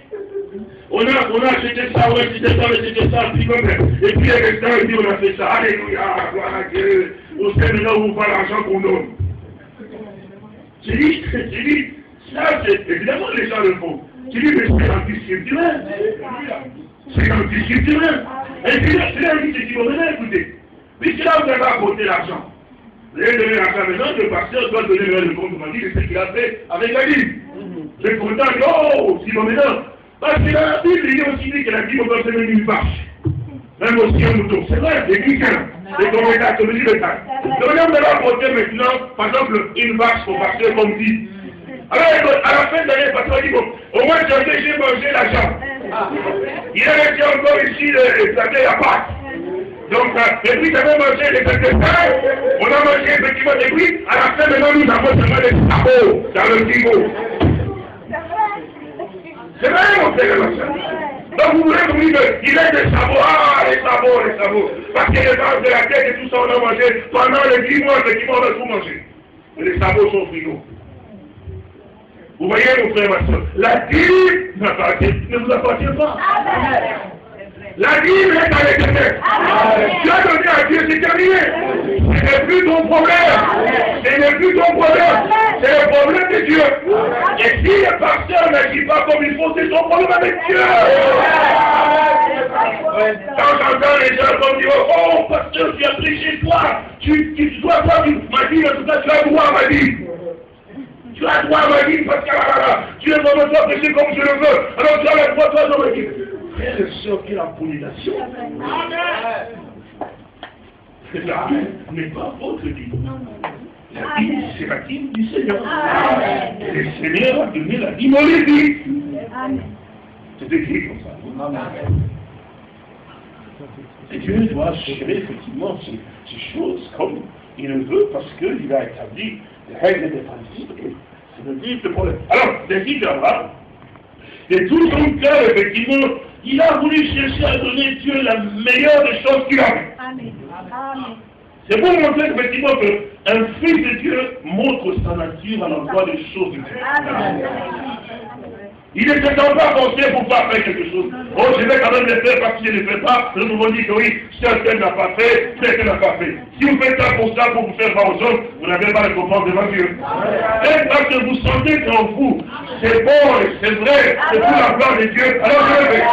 on a acheté ça, on a acheté ça, puis comme et puis avec ça, il dit, on a fait ça, alléluia, gloire à Dieu, on sait maintenant où va l'argent qu'on donne. J'ai dit, ça c'est, évidemment les gens le font. J'ai dit, mais c'est anti-scripturel. C'est anti-scripturel. Et puis là, il dit, bon, maintenant écoutez, puisque là vous avez apporté l'argent, vous avez donné l'argent maintenant, le pasteur doit donner le compte, on m'a dit, c'est ce qu'il a fait avec la Bible. Le content, oh, si bon maintenant, parce que dans la Bible, il y a aussi dit que la Bible doit se mener une vache. Même aussi un mouton. C'est vrai, les chrétiens, les commentateurs, le livre bétail. Donc là, vous allez apporter maintenant, par exemple, une vache au pasteur comme dit. Alors, à la fin de l'année, le pasteur dit, bon, au moins j'ai mangé l'argent. Il est resté encore ici, le plateau à Pâques. Donc, et puis, j'avais mangé les bétails, on a mangé effectivement des fruits, à la fin, maintenant, nous avons seulement des sabots dans le frigo. C'est vrai, mon frère et ma soeur. Donc vous voulez vous dire qu'il est des sabots, les sabots. Parce que les bases de la tête et tout ça, on a mangé pendant les 10 mois, effectivement, on a tout mangé. Et les sabots sont au frigo. Vous voyez, mon frère et ma soeur, la dîme ne vous appartient pas. La dîme est à l'Éternel. Tu as donné à Dieu, c'est terminé. Ce n'est plus ton problème. Ce n'est plus ton problème. C'est le problème de Dieu. Et si le pasteur n'agit pas comme il faut, c'est son problème avec Dieu. Quand j'entends les gens comme dire, oh pasteur, tu as prêché toi. Tu dois pas dire, ma vie, en tout cas, tu as droit à ma vie. Tu as droit à ma vie parce que tu es vraiment toi prêcher comme je le veux. Alors tu as le droit, toi, dans ma vie. Frères et sœurs, quelle abomination. La dîme n'est pas votre dîme. La dîme, c'est la dîme du Seigneur. Et le Seigneur a donné la dîme au Lévi. C'est écrit comme ça. Et Dieu doit gérer effectivement ces choses comme il le veut parce qu'il a établi des règles et des principes. C'est le livre de problème. Alors, David d'Abraham, et tout son cœur, effectivement, il a voulu chercher à donner Dieu la meilleure des choses qu'il a. C'est pour montrer effectivement qu'un fils de Dieu montre sa nature à l'endroit des choses de Dieu. Il ne s'attend pas à penser pour pas faire quelque chose. Oh, je vais quand même le faire parce que je ne le fais pas. Nous pouvons dire que oui, certains n'a pas fait, certains n'a pas fait. Si vous faites ça pour vous faire voir aux autres, vous n'avez pas de récompense devant Dieu. Et parce que vous sentez qu'en vous, c'est bon et c'est vrai, c'est pour la gloire de Dieu. Alors je le fais.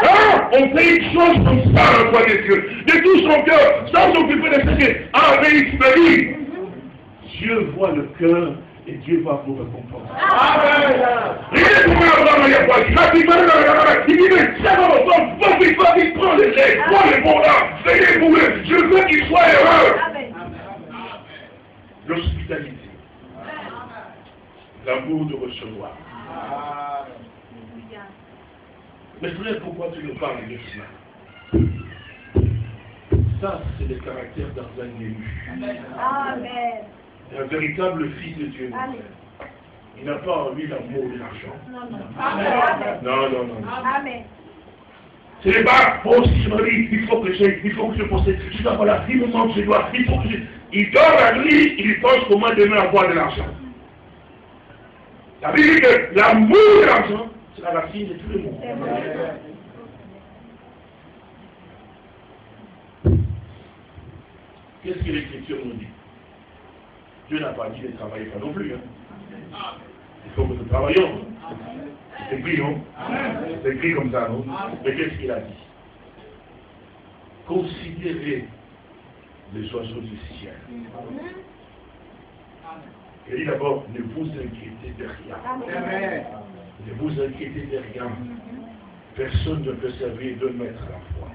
Hein? On fait une chose comme ça à la voix des cieux, de tout son cœur, sans s'occuper de ce qui est avec Dieu voit le cœur et Dieu va vous récompenser. Amen. Il est pour Abraham, il y a quoi? Il dit, mais tiens dans mon temps, vas-y, prends les lèvres, prends les bons là, fais-les pour eux, je veux qu'ils soient heureux. L'hospitalité, l'amour de recevoir. Mais frère, pourquoi tu nous parles de cela? Ça, c'est le caractère d'un élu. Amen. Un véritable fils de Dieu. Il n'a pas en lui l'amour de l'argent. Non. Amen. Ce n'est pas, oh, si je me dis, il faut que je possède, je dois, voilà, il me manque, je dois, il faut que je... Il dort la nuit, il pense comment demain avoir de l'argent. Ça veut dire que l'amour de l'argent, c'est la racine de tout le monde. Qu'est-ce que l'Écriture nous dit? Dieu n'a pas dit de travailler pas non plus. Hein. Il faut que nous travaillions. C'est écrit, non? C'est écrit comme ça, non? Mais qu'est-ce qu'il a dit? Considérez les oiseaux du ciel. Il dit d'abord, ne vous inquiétez de rien. Ne vous inquiétez de rien. Personne ne peut servir deux maîtres à la fois.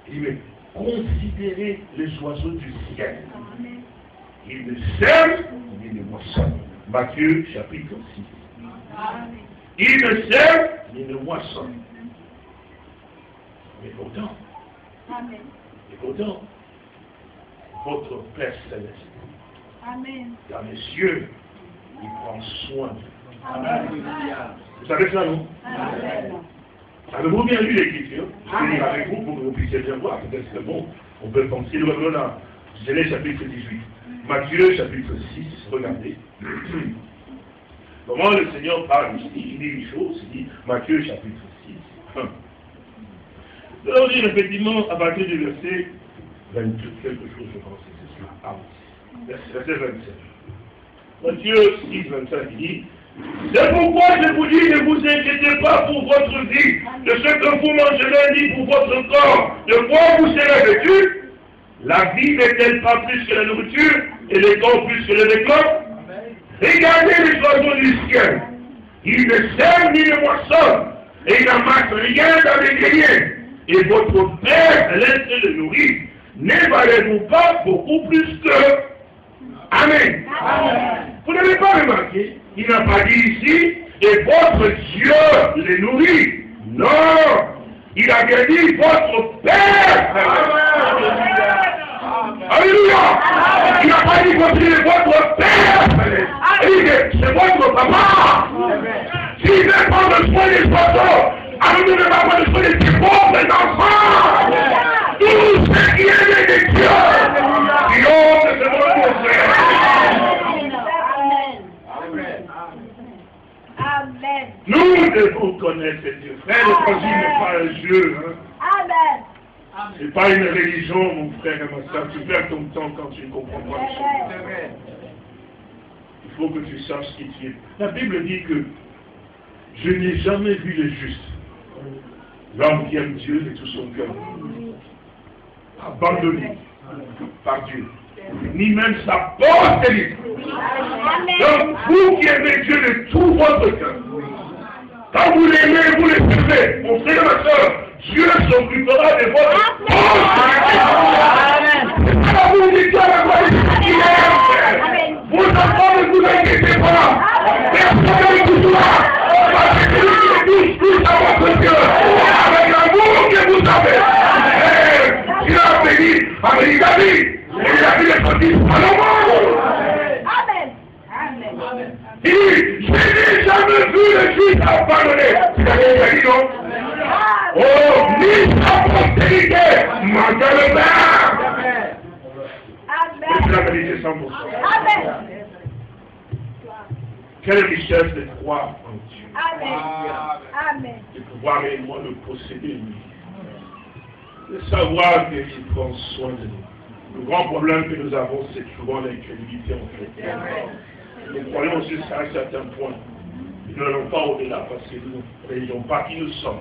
Il dit, mais considérez les oiseaux du ciel. Ils ne sèment ni ne moissonnent. Matthieu chapitre 6. Ils ne sèment ni ne moissonnent. Mais pourtant, votre Père Céleste, dans les cieux, il prend soin de vous. Vous savez ça, non? Avez-vous bien lu l'Écriture? Je vais lire avec vous pour que vous puissiez bien voir. Peut-être que bon, on peut penser le là. Genèse chapitre 18. Matthieu chapitre 6, regardez. Comment le Seigneur parle ici, il dit une chose, il dit Matthieu chapitre 6. Nous allons dire effectivement à partir du verset 22, quelque chose, je pense que c'est cela. Ah oui, verset 27. Matthieu 6, 25, il dit c'est pourquoi je vous dis, ne vous inquiétez pas pour votre vie, de ce que vous mangerez, ni pour votre corps, de quoi vous serez vêtus. La vie n'est-elle pas plus que la nourriture, et les corps plus que les vêtements? Regardez les oiseaux du ciel. Ils ne sèment ni ne moissonnent, et ils n'amassent rien dans les greniers. Et votre Père céleste le nourrit. Ne valez-vous pas beaucoup plus que... Amen. Vous n'avez pas remarqué? Il n'a pas dit ici, et votre Dieu les nourrit. Non! Il a bien dit, votre Père. Alléluia! Il n'a pas dit votre Père. Il dit, c'est votre papa. S'il ne prend le soin des oiseaux, alors nous ne devons pas le soin des pauvres enfants. Tout ce qui est né de Dieu, qui ont de ce monde pour faire. Amen. Nous devons connaître Dieu. Frère, le projet n'est pas un jeu. Amen. Ce n'est pas une religion, mon frère et ma soeur. Tu perds ton temps quand tu ne comprends pas les choses. Il faut que tu saches qui tu es. La Bible dit que je n'ai jamais vu le juste, l'homme qui aime Dieu de tout son cœur, abandonné par Dieu, ni même sa postérité. Donc, vous qui aimez Dieu de tout votre cœur, quand vous l'aimez, vous le servez, mon frère et ma soeur, Dieu s'occupera de votre postérité. Alors vous dites à la voix qu'il aime. Vos enfants, ne vous inquiétez pas. Personne ne vous touchera. Parce que celui qui touche plus à votre cœur, avec l'amour que vous avez. Il a béni, avec David. Et il a vu les petits Salomon. Amen. Il dit, je n'ai jamais vu le juif abandonné. C'est la vérité, non? Oh, ni sa postérité, manque le bain. C'est la vérité 100%. Amen. Quelle richesse de croire en Dieu. Amen. De pouvoir réellement le posséder, lui. De savoir qu'il prend soin de nous. Le grand problème que nous avons, c'est souvent l'incrédulité en fait. Nous croyons juste à un certain point. Nous n'allons pas au-delà parce que nous ne voyons pas qui nous sommes.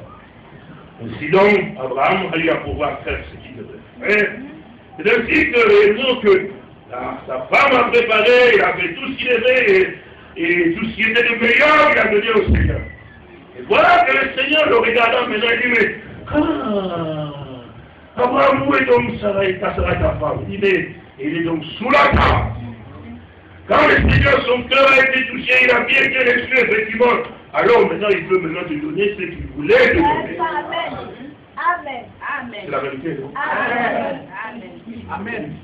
Ainsi donc, Abraham a eu à pouvoir faire ce qu'il devait faire. C'est ainsi que réellement que sa femme a préparé, il a fait tout ce qu'il aimait et tout ce qui était de meilleur, il a donné au Seigneur. Et voilà que le Seigneur le regardant maintenant, il dit, mais Abraham, où est donc Sarah, ta femme? Il dit, mais il est donc sous la table. Quand le Seigneur, son cœur a été touché, il a bien été reçu, effectivement. Alors maintenant, il peut maintenant te donner ce qu'il voulait te donner. Amen. Amen. Amen. C'est la vérité, non? Amen. Amen.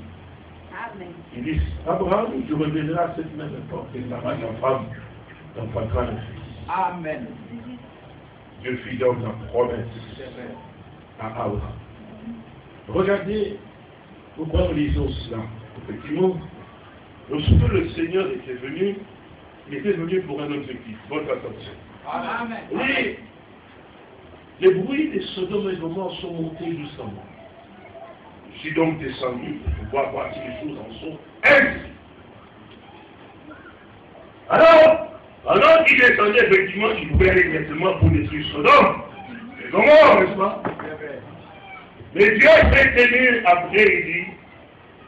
Amen. Il dit, Abraham, tu reviendras cette même époque et ta femme t'enfantera un fils. Amen. Dieu fit donc la promesse à Abraham. Regardez, pourquoi nous lisons cela? Effectivement, lorsque le Seigneur était venu, il était venu pour un objectif. Votre attention. Amen. Oui, les bruits des Sodome et Gomorrhe sont montés jusqu'à moi. Je suis donc descendu pour pouvoir voir si les choses en sont ainsi. Alors, pendant qu'il descendait, effectivement, il pouvait aller directement pour détruire Sodome et Gomorrhe, n'est-ce pas? Mais Dieu s'est tenu après, il dit,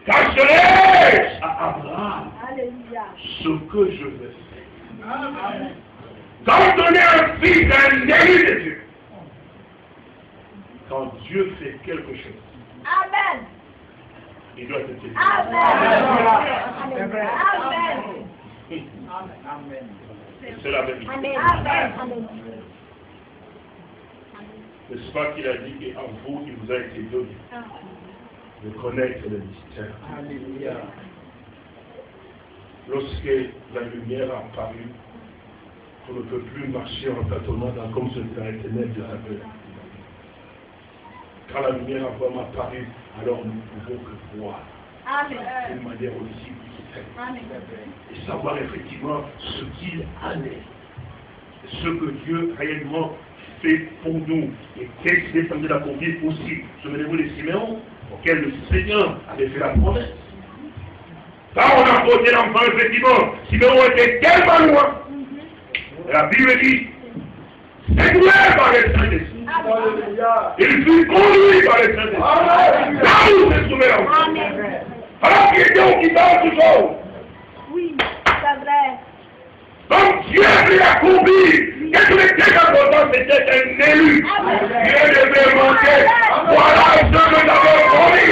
cacherai à Abraham ce que je vais faire. Amen. Quand donner un fils à un élu de Dieu, quand Dieu fait quelque chose, Amen. il doit être tenu. Amen. Amen. C'est la vérité. Amen. N'est-ce pas qu'il a dit qu'en vous, il vous a été donné de connaître le mystère. Alléluia. Lorsque la lumière a apparu, on ne peut plus marcher en tâtonnant comme ce dans les ténèbres de la peur. Quand la lumière a vraiment apparu, alors nous ne pouvons que voir d'une manière aussi distincte et savoir effectivement ce qu'il en est, ce que Dieu réellement fait pour nous et qu'est-ce qu'il est en train d'accomplir aussi. Souvenez-vous de Siméon, auquel le Seigneur avait fait la promesse. Quand on a posé l'enfant, effectivement, Siméon était tellement loin. Et la Bible dit, c'est doué par les Saint-Esprit. Il fut conduit par les Saint-Esprit. Là où se trouvait l'enfant. Alors qu'il était occupant toujours. Oui, c'est vrai. Donc Dieu lui a accompli. Qu'est-ce que était important? C'était un élu. Dieu devait monter. Voilà ce que nous avons promis.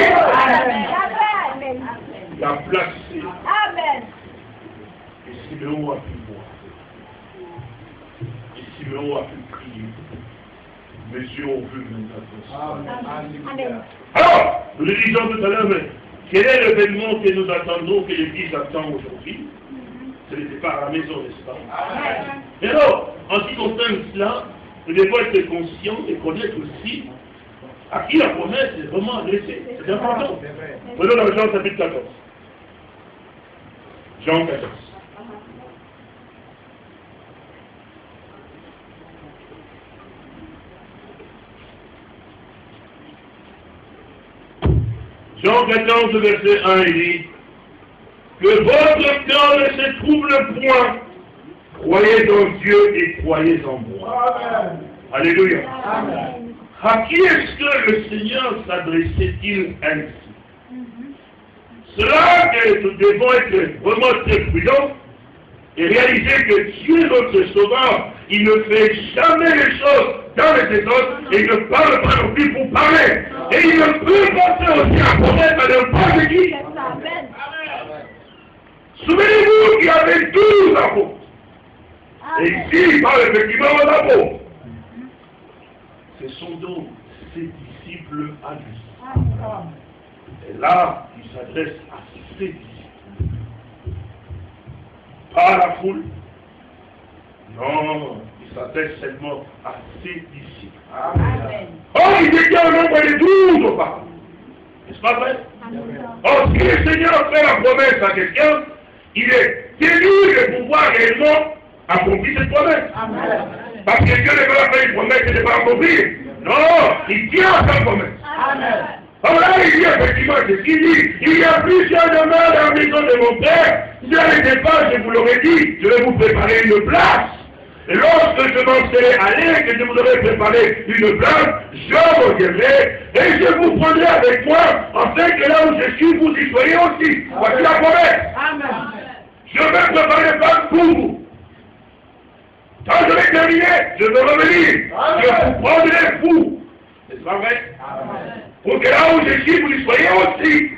Il a placé. Amen. Et Siméon a pu voir. Et Siméon a pu prier. Mes yeux ont vu maintenant. Alors, nous le disons tout à l'heure, mais quel est l'événement que nous attendons, que l'Église attend aujourd'hui? Ce n'était pas à la maison, n'est-ce pas? Et alors, en ce qui concerne cela, nous devons être conscients et connaître aussi à qui la promesse est vraiment adressée. C'est important. Prenons dans Jean chapitre 14. Jean 14. Jean 14, verset 1, il dit que votre cœur ne se trouble point. Croyez en Dieu et croyez en moi. Amen. Alléluia. Amen. À qui est-ce que le Seigneur s'adressait-il ainsi? Cela que nous devons être vraiment très prudents et réaliser que Dieu, notre Sauveur, il ne fait jamais les choses dans les sens et il ne parle pas non plus pour parler. Et il ne peut passer aussi à promettre à n'importe qui. Souvenez-vous qu'il y avait 12 apôtres. Et ici, il parle effectivement aux apôtres. Ce sont donc ses disciples à lui. Et là, il s'adresse à ses disciples. Pas à la foule. Non, il s'adresse seulement à ses disciples. Amen. Oh, il était au nombre de 12 auparavant. N'est-ce pas vrai? Oh, si le Seigneur fait la promesse à quelqu'un, il est tenu de pouvoir réellement accomplir cette promesse. Amen. Parce que Dieu ne va pas faire une promesse et ne pas accomplir. Non, il tient à sa promesse. Amen. Alors là, il dit effectivement ce qu'il dit. Il y a plusieurs demeures dans la maison de mon Père. Si elle n'était pas, je vous l'aurais dit, je vais vous préparer une place. Et lorsque je m'en serai allé, que je vous aurai préparé une place, je reviendrai et je vous prendrai avec moi, afin que là où je suis, vous y soyez aussi. Voici la promesse. Amen. Je vais préparer une place pour vous. Quand je vais terminer, je vais revenir. Je vous prendrai vous. N'est-ce pas vrai? Amen. Pour que là où je suis, vous y soyez aussi.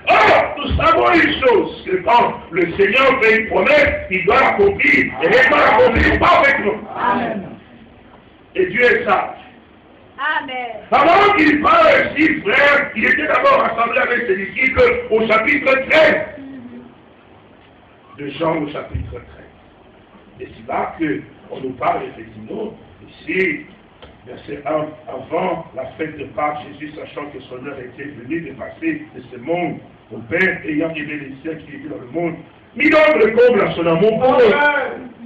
Or, nous savons une chose, que quand le Seigneur fait une promesse, il doit l'accomplir, et il doit l'accomplir parfaitement. Amen. Et Dieu est sage. Amen. Avant qu'il parle ainsi, frère, il était d'abord rassemblé avec ses disciples au chapitre 13. De Jean au chapitre 13. Et c'est là qu'on nous parle effectivement, ici, verset 1, avant la fête de Pâques, Jésus, sachant que son heure était venue de passer de ce monde au Père, ayant aimé les siens qui étaient dans le monde, mis donc le comble à son amour pour eux.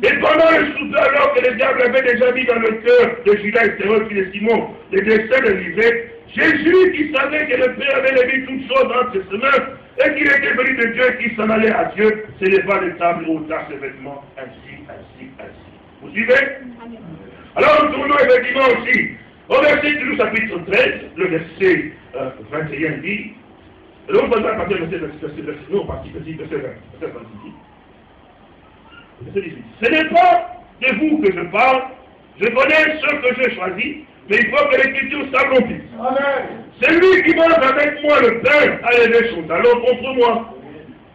Et pendant le souper, alors que le diable avait déjà mis dans le cœur de Judas Iscariote et de Simon les desseins de livrer, Jésus, qui savait que le Père avait levé toutes choses entre ses mains, et qu'il était venu de Dieu et qu'il s'en allait à Dieu, s'éleva de table et ôta ses vêtements, ainsi. Vous suivez? Amen. Alors nous tournons effectivement aussi au verset du chapitre 13, le verset 21 dit, et donc on va partir du verset 20. Ce n'est pas de vous que je parle, je connais ceux que j'ai choisis, mais il faut que l'écriture s'accomplisse. Celui qui mange avec moi le pain a levé son talon contre moi.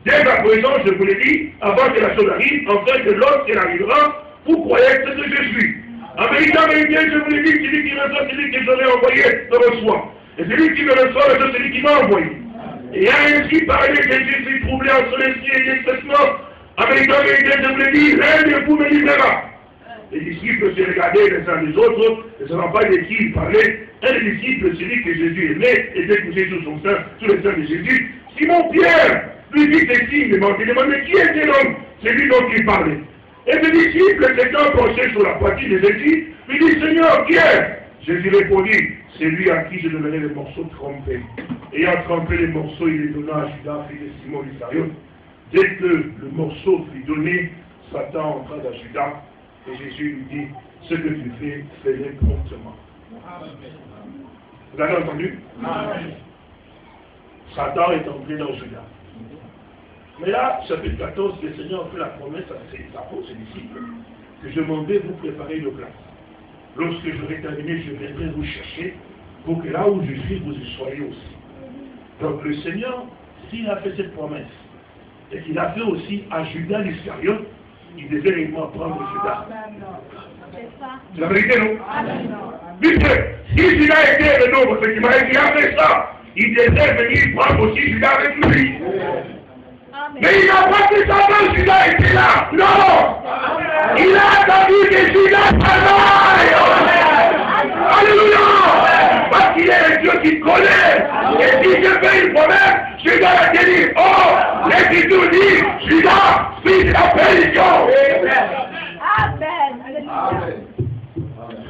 Dès à présent, je vous l'ai dit, avant que la chose arrive, enfin que lorsqu'elle arrivera, vous croyez ce que je suis. En vérité, je vous l'ai dit, celui qui reçoit, celui que j'aurais envoyé, me reçoit. Et celui qui me reçoit, reçoit celui qui m'a envoyé. Et ainsi parlé, Jésus fut troublé en son esprit et expressément. En vérité, je vous l'ai dit, l'un de vous me livrera. Les disciples se regardaient les uns les autres, ne savant pas de qui ils parlaient. Un des disciples, celui que Jésus aimait, était couché sur son sein, sous le sein de Jésus. Simon Pierre lui dit ces signes, il demandait qui était l'homme, celui dont il parlait. Et ce disciple s'étant penché sur la poitrine de Jésus, lui dit, Seigneur, qui est? Jésus répondit, c'est lui à qui je donnerai les morceaux trempés. Ayant trempé les morceaux, il les donna à Judas, fils de Simon l'Iscariote. Dès que le morceau fut donné, Satan entra dans Judas, et Jésus lui dit, ce que tu fais, fais-le promptement. Vous avez entendu? Amen. Satan est entré dans Judas. Mais là, chapitre 14, le Seigneur fait la promesse à ses apôtres, ses disciples, que je m'en vais vous préparer une place. Lorsque j'aurai terminé, je viendrai vous chercher pour que là où je suis, vous y soyez aussi. Donc le Seigneur, s'il a fait cette promesse, et qu'il a fait aussi à Judas l'Iscariote, il devait réellement prendre Judas. C'est la vérité, non? Puisque si Judas était le nombre, effectivement, et qu'il a fait ça, il devait venir prendre aussi Judas avec lui. Mais il n'a pas fait ça quand Judas était là. Non! Il a attendu que Judas travaille. Alléluia! Parce qu'il est le Dieu qui connaît. Et si je fais une promesse, Judas a dit, oh, l'Écriture dit, Judas, fils de la perdition. Amen.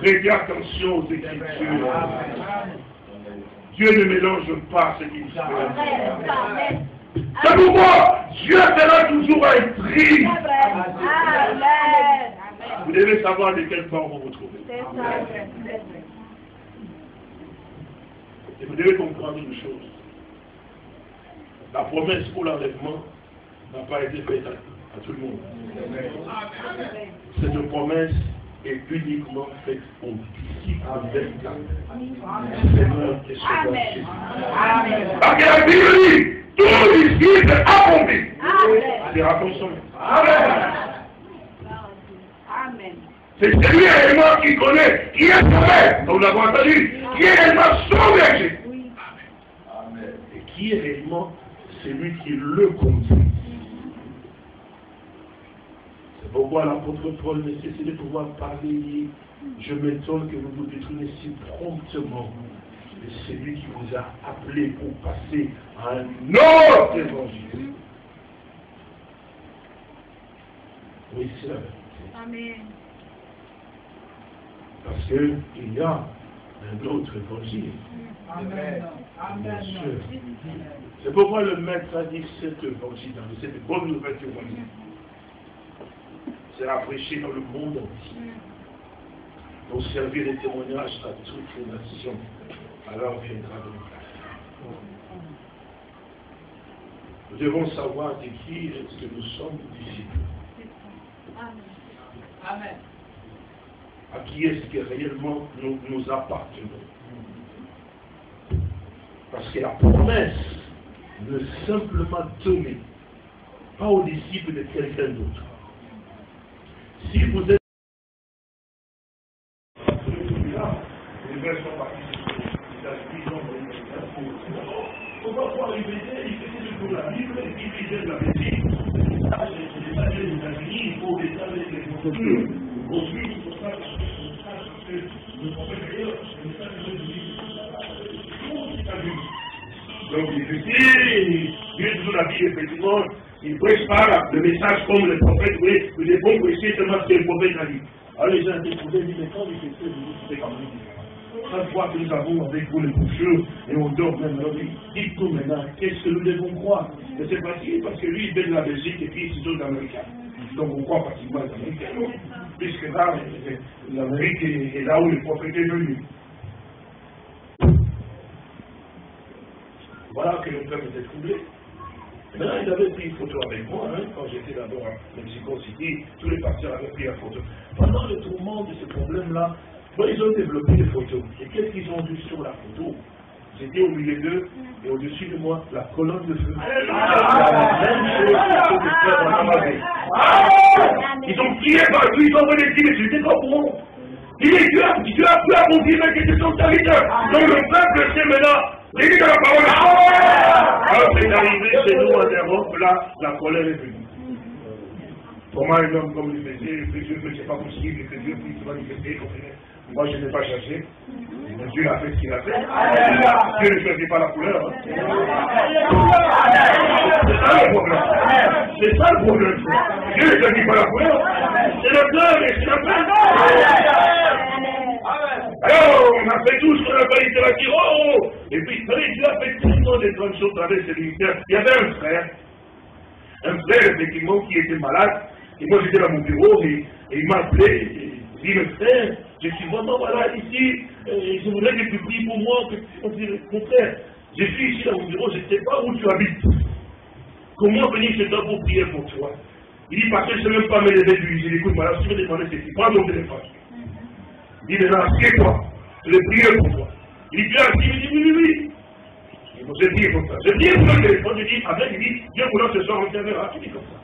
Prêtez attention aux Écritures. Dieu ne mélange pas ce qu'il fait. Amen. C'est pourquoi Dieu sera toujours un tri. Amen. Vous devez savoir de quelle forme vous vous trouvez. C'est ça. Et vous devez comprendre une chose. La promesse pour l'enlèvement n'a pas été faite à tout le monde. Cette promesse est uniquement faite aux disciples véritables. Seigneur et Sauveur Jésus. Parce que la Bible dit, tout disciple accompli. C'est attention. Amen. C'est celui réellement qui connaît, qui est sauvé, comme nous l'avons entendu, qui est réellement sauvé. Amen. Et qui est réellement celui qui le conduit. C'est pourquoi l'apôtre Paul nécessite de pouvoir parler. Je m'étonne que vous vous détournez si promptement de celui qui vous a appelé pour passer à un autre évangile. Oui, c'est la vérité. Amen. Parce qu'il y a un autre évangile. Amen. Bien sûr. C'est pourquoi le maître a dit cet évangile, dans cette bonne nouvelle évangile. sera prêché dans le monde entier pour servir de témoignage à toutes les nations. Alors viendra le Messie. Nous devons savoir de qui est-ce que nous sommes disciples. Amen. À qui est-ce que réellement nous appartenons. Parce que la promesse ne simplement donnée, pas aux disciples de quelqu'un d'autre. Si vous êtes on va pouvoir répéter, il fait toujours la Bible, et puis il fait de la Belgique. Ça, c'est pas les États-Unis, il faut détailler les cultures. Aujourd'hui, il faut ça, parce que le prophète d'ailleurs, le message de Jésus, donc, il est toujours la Bible, effectivement, il ne prêche pas le message comme le prophète, oui, il est bon prêcher seulement ce que le prophète a dit. Alors les gens interrogeaient, disent, mais quand il fait ça, c'est quand même différent. Chaque fois que nous avons avec vous les bouchures et on dort même, alors dites-nous maintenant, qu'est-ce que nous devons croire? Mais c'est facile parce que lui, il vient de la Belgique et puis c'est aux Américains. Donc on croit pratiquement aux Américains, puisque là, l'Amérique est là où le prophète est venu. Voilà que le peuple était troublé. Maintenant, ils avaient pris une photo avec moi, hein, quand j'étais d'abord à Mexico City, tous les pasteurs avaient pris la photo. Pendant le tourment de ce problème-là, ils ont développé des photos. Et qu'est-ce qu'ils ont vu sur la photo? J'étais au milieu d'eux, et au-dessus de moi, la colonne de feu. La même chose que les frères en Amazonie. Ils ont crié par lui, ils ont envoyé des crimes, j'étais pas au courant. Il est Dieu a pu accomplir que c'est son serviteur. Donc le peuple sait maintenant. Il dit que la parole est. Alors c'est arrivé chez nous en Europe, là, la colère est venue. Comment un homme comme le faisait, Dieu que c'est pas possible, que Dieu puisse manifester, moi je n'ai pas cherché. Dieu a fait ce qu'il a fait. Dieu ne choisit pas la couleur. Hein. C'est ça le problème. C'est ça le problème. Dieu ne choisit pas la couleur. C'est le peur et c'est la peine. Alors, on a fait tout ce qu'on a fait littérature. Oh! Et puis, vous savez, Dieu a fait tellement de grandes choses avec ses ministères. Il y avait un frère, effectivement, qui était malade. Et moi, j'étais dans mon bureau et il m'a appelé. Il dit, le frère, je suis vraiment malade ici. Et je voudrais que tu pries pour moi. Mon frère, je suis ici dans mon bureau, je ne sais pas où tu habites. Comment venir chez toi pour prier pour toi? Il dit, parce que je ne sais même pas me lever du lit. Je lui dis, écoute, voilà, si tu veux demander ceci, prends ton téléphone. Il dit, maintenant, assieds-toi, je vais prier pour toi. Il dit, tu as assis? Il dit, oui. J'ai prié pour ça. J'ai prié pour le téléphone, je dis, après, il dit, Dieu voulant ce soir, on t'enverra. Tu dis comme ça.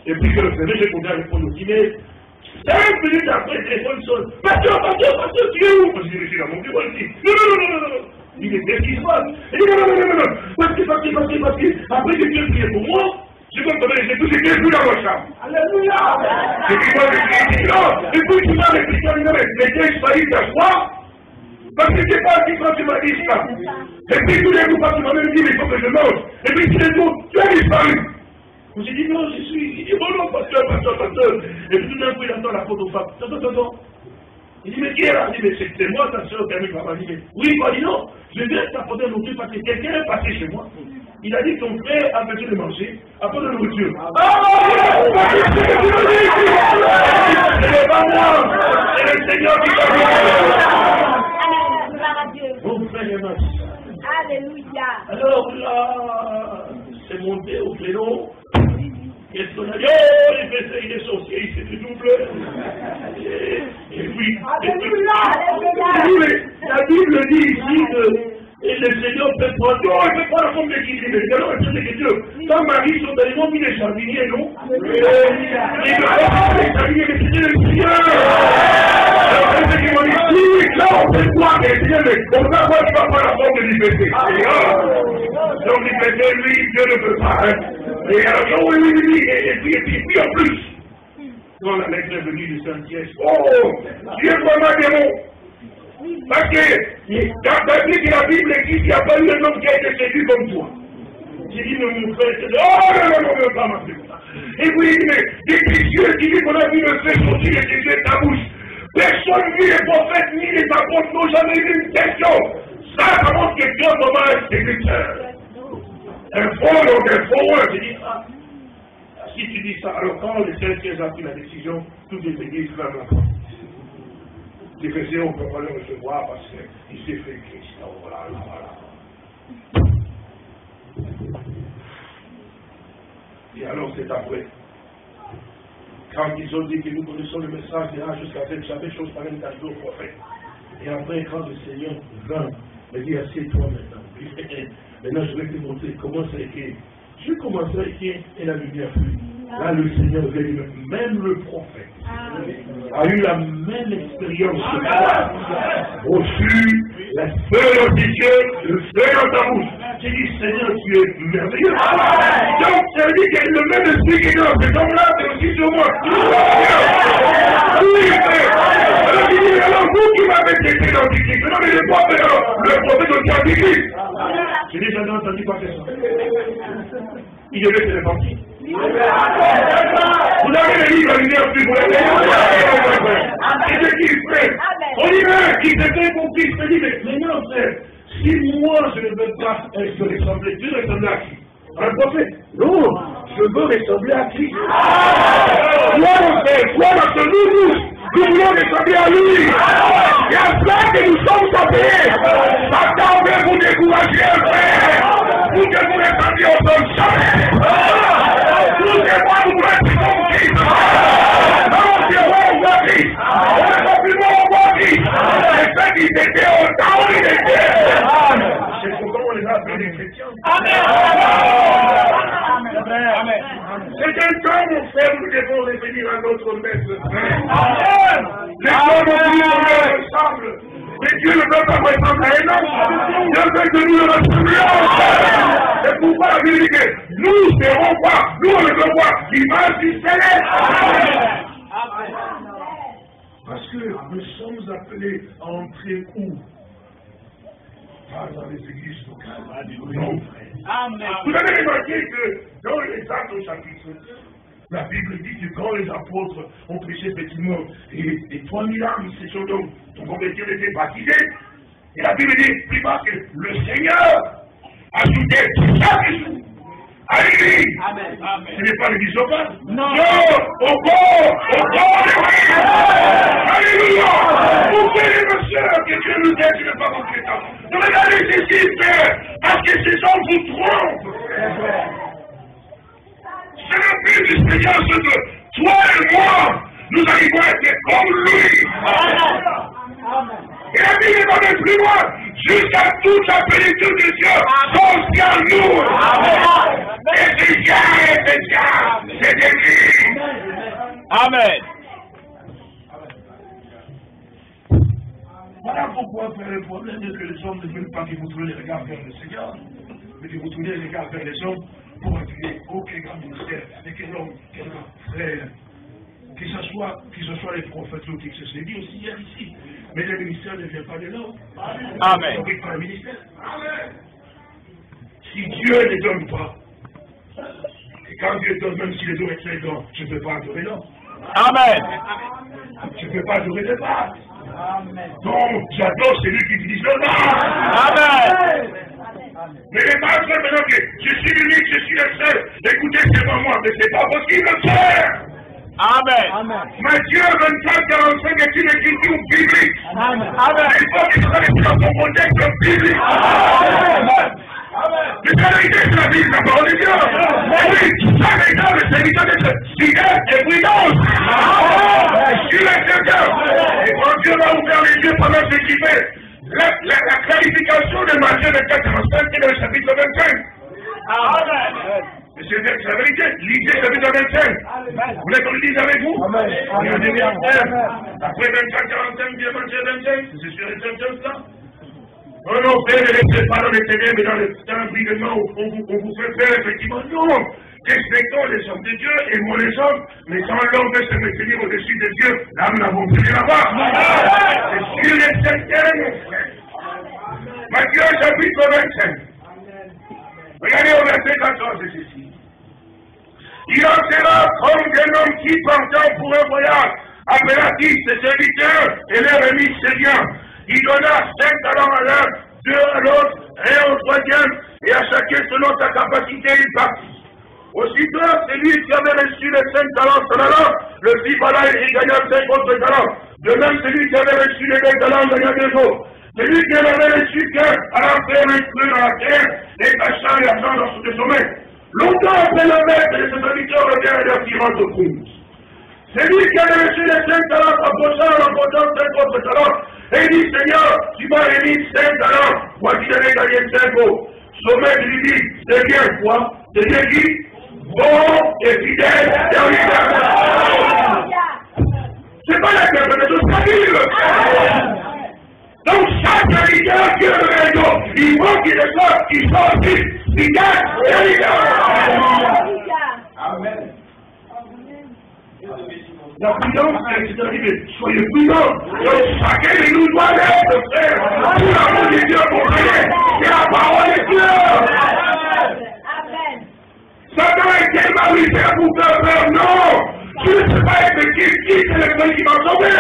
Et puis que le frère, j'ai posé à répondre au dîner. 5 minutes après, le téléphone sonne. Pasteur, tu es où? Je dis, je suis dans mon bureau ici. Non. Il dit, qu'est-ce qui se passe? Il dit, non. Parce que. Après que Dieu prié pour moi, je peux me donner, j'ai tout été vu dans ma chambre. Alléluia! Et puis moi, je dis, non. Et puis tu m'as répliqué, mais Dieu, failli t'asseoir. Parce que c'est pas si quand tu m'as dit ça. Et puis tous les jours, quand tu m'as même dit, mais il faut que je mange. Et puis tous les jours, tu as disparu. J'ai dit, non, je suis. Il dit, non, pasteur. Et puis tout d'un coup, il entend la faute aux femmes. Attends. Il dit, mais qui est là? Il dit, mais c'est moi, ta soeur, Camille, papa. Il dit, oui, il dit, non, je viens t'apporter la nourriture parce que quelqu'un est passé chez moi. Il a dit que ton frère a besoin de manger, apporte la nourriture. C'est pas moi, c'est le Seigneur qui va. Mon frère est mort. Alléluia. Alors là, c'est monté au créneau. Qu'est-ce qu'on a dit? Oh, il est sorcier, il s'est fait doubler. Et puis, la Bible dit ici que le Seigneur peut prendre. Oh, il peut prendre la forme de qui? Mais non, c'est que Dieu. Quand Marie sont dans les monts, il est jardinier, non? Il ne peut pas les jardiniers, mais c'était le Seigneur. Alors, c'est ce qui m'a dit, oui, là, on peut voir que le Seigneur, mais on va voir qu'il va prendre la forme de liberté. Donc, liberté, lui, Dieu ne peut pas. Et alors, oui, et puis en plus, quand la lettre est venue du Saint-Siège, oh, Dieu est vraiment démon. Parce que dans la Bible écrit qu'il n'y a pas eu un homme qui a été séduit comme toi. J'ai dit, mais mon frère, c'est non, pas ma frère. Et puis, mais depuis Dieu qui dit qu'on a vu le feu sortir de tes yeux de ta bouche. Personne, ni les prophètes, ni les apôtres n'ont jamais eu une question. Ça montre que Dieu est vraiment un séducteur. Un faux, j'ai dit, si tu dis ça, alors quand le Saint-Esprit a pris la décision, toutes les églises ferment la porte. Les chrétiens, on ne peut pas le recevoir parce qu'il s'est fait Christ. Oh, voilà. Et alors c'est après. Quand ils ont dit que nous connaissons le message, jusqu'à cette chose par une tâche au prophète. Et après, quand le Seigneur vint, me dit, assieds-toi maintenant. Maintenant, je vais te montrer comment ça a été. Je commençais à écrire et la lumière fut. Là, le Seigneur veut dire, même le prophète a eu la même expérience reçu la feu dans tes yeux, le feu dans ta bouche. J'ai dit, Seigneur, tu es merveilleux. Donc, ça veut dire qu'il y a le même esprit qui est dans cet homme-là, c'est aussi sur moi. Alors, vous qui m'avez traité d'antichrist, non, mais le prophète aussi antichrist. J'ai déjà entendu passer ça. Il devait se repentir. Vous avez le livre à lumière plus, vous l'avez. C'est ce qu'il fait. On dit, qui s'était mon fils, me dit, mais non, frère, si moi je ne veux pas se ressembler, tu veux ressembler à qui? À un prophète? Non, je veux ressembler à Christ. Toi, mon frère, toi, notre nous voulons ressembler à lui. Il y a ça que nous sommes appelés. Satan veut vous décourager, frère. Vous que vous ressemblez au son jamais. Vous et moi, nous voulons être comme Christ. Non, c'est moi, on voit Christ. On est pas plus bon, on voit Christ. C'est ça qui était au temps où il était. C'est pourquoi on les a appelés les chrétiens. Amen. C'est un temps, mon frère, où nous devons revenir à notre maître. Les hommes ont dit qu'on leur ressemble. Mais Dieu ne veut pas ressembler à un homme. Dieu veut que nous le ressemblions. C'est pourquoi la Bible dit que nous serons quoi? Nous on le veut voir l'image du céleste. Parce que nous sommes appelés à entrer où? Pas dans les églises locales. Non, frère. Amen. Vous avez remarqué que dans les Actes au chapitre 2, la Bible dit que quand les apôtres ont prêché effectivement, et 3000 âmes se sont donc convertis, ont été baptisés, et la Bible dit plus bas que le Seigneur ajoutait chaque jour à l'église. Ce n'est pas l'église locale. Non, au corps de l'église. Alléluia. Vous voyez, monsieur, que Dieu nous aide, je ne pas compétent. Ne regardez ceci, frère, parce que ces gens vous trompent. C'est le but du Seigneur, c'est que toi et moi, nous arrivons à être comme lui. Et la Bible va même plus loin, jusqu'à toute la plénitude de Dieu, sont en nous. Et c'est bien, c'est d'église. Amen. Voilà pourquoi le problème est que les hommes ne veulent pas que vous tournez les regards vers le Seigneur, mais que vous tournez les regards vers les hommes pour appuyer aucun grand ministère, et quel homme, quel grand frère, que ce soit les prophètes ou qui se soit dit aussi hier ici. Mais le ministère ne vient pas de l'homme. Amen. Il ne pas le ministère. Amen. Si Dieu ne donne pas, et quand Dieu donne, même si les deux sont dedans, je ne peux pas adorer l'homme. Amen. Je ne peux pas adorer le bas. Donc, j'adore celui qui utilise le bas. Amen. Mais les maîtres, maintenant que je suis l'unique, je suis le seul, écoutez seulement moi, mais c'est pas possible, frère. Amen. Matthieu 24-45 est une écriture biblique. Amen. Il faut qu'il soit dans son contexte biblique. Amen. Mais la vérité, c'est la Bible, la parole de Dieu. Oui, chaque état de serviteur de fidèle et prudence. Sur les chrétiens. Et quand Dieu va ouvrir les yeux pendant ce qu'il fait, la clarification de Matthieu 24-45 est dans le chapitre 25. Amen. C'est la vérité, lisez le chapitre 25. Vous voulez qu'on le dise avec vous? Regardez bien. Après 24-45, bien Matthieu 25, c'est sur les chrétiens ça. Oh non, Père, ne laissez pas dans les ténèbres, mais dans le brillement, on vous fait faire effectivement. Non, respectons les hommes de Dieu, aimons les hommes, mais quand l'homme veut se maintenir au-dessus de Dieu, là nous n'avons plus rien à voir. C'est sûr et certain, mon frère. Matthieu chapitre 25. Regardez au verset 14, c'est ceci. Il en sera comme un homme qui partant pour un voyage, appelatif ses serviteurs et les remis ses biens. Il donna 5 talents à l'un, 2 à l'autre, et au troisième, et à chacun selon sa capacité, il partit. Aussitôt, celui qui avait reçu les 5 talents s'en allant, le fit voilà, il gagna 5 autres talents. De même, celui qui avait reçu les 2 talents gagna 2 autres. Celui qui avait reçu qu'un alla faire un creux dans la terre et cacha l'argent dans ses sommets. Longtemps après le maître de ses serviteurs revient et leur tirant de compte. Celui qui avait reçu les 5 talents s'approcha en emportant 5 autres talents et il dit, Seigneur, tu m'as remis 5 talents, moi qui devais gagner 5 autres. Son maître lui dit, c'est bien quoi? C'est bien qui? Bon et fidèle serviteur. C'est pas la interprétation de la Bible. Donc chaque serviteur qui est le réseau, il faut qu'il soit, qu'il soit aussi fidèle serviteur. Amen. La prudence, c'est arrivé. Soyez prudents. Donc chacun de nous doit l'être, frère. Pour l'amour de Dieu, pour rien. C'est la parole de Dieu. Amen. Satan est tellement misère pour faire peur. Non. Je ne sais pas être qui c'est le Dieu qui m'a sauvé.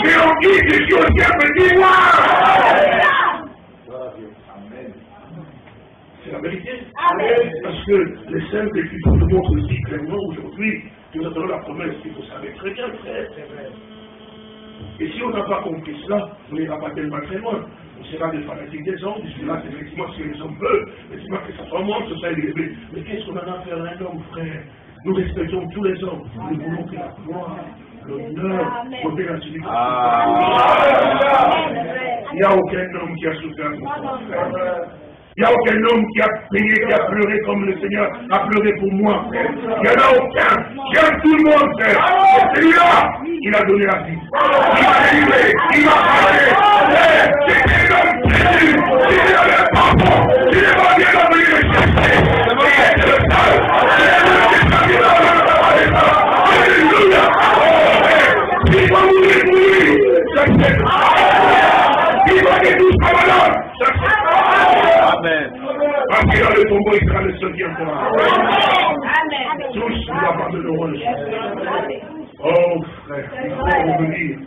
Mais on dit que je suis aussi un petit moi. C'est la vérité. Amen. Parce que les saintes écritures nous montrent aussi clairement aujourd'hui que nous avons la promesse qu'il faut savoir très bien, frère. Et si on n'a pas compris cela, on n'ira pas tellement très loin. On sera des fanatiques des hommes, là c'est effectivement ce que les hommes veulent, effectivement que ça soit moi, que ça soit élevé. Mais qu'est-ce qu'on en a à faire à un homme, frère? Nous respectons tous les hommes. Nous voulons que la gloire, l'honneur, revienne à celui qui Il n'y a aucun homme qui a souffert pour moi. Il n'y a aucun homme qui a payé, qui a pleuré comme le Seigneur a pleuré pour moi, frère. Il n'y en a aucun. J'aime tout le monde, frère. Et celui-là, il a donné la vie. Il m'a délivré. Il m'a parlé. J'étais un homme perdu. J'étais dans le pardon. Je n'ai pas bien envoyé le chercher. Il est le seul. Alléluia. Il va mourir pour lui. J'accepte. Il va que tout soit malade. J'accepte. Amen. Parce qu'il a le tombeau, il sera le seul qui entrera. Amen. Tous nous abandonneront le Seigneur. Oh frère, il faut revenir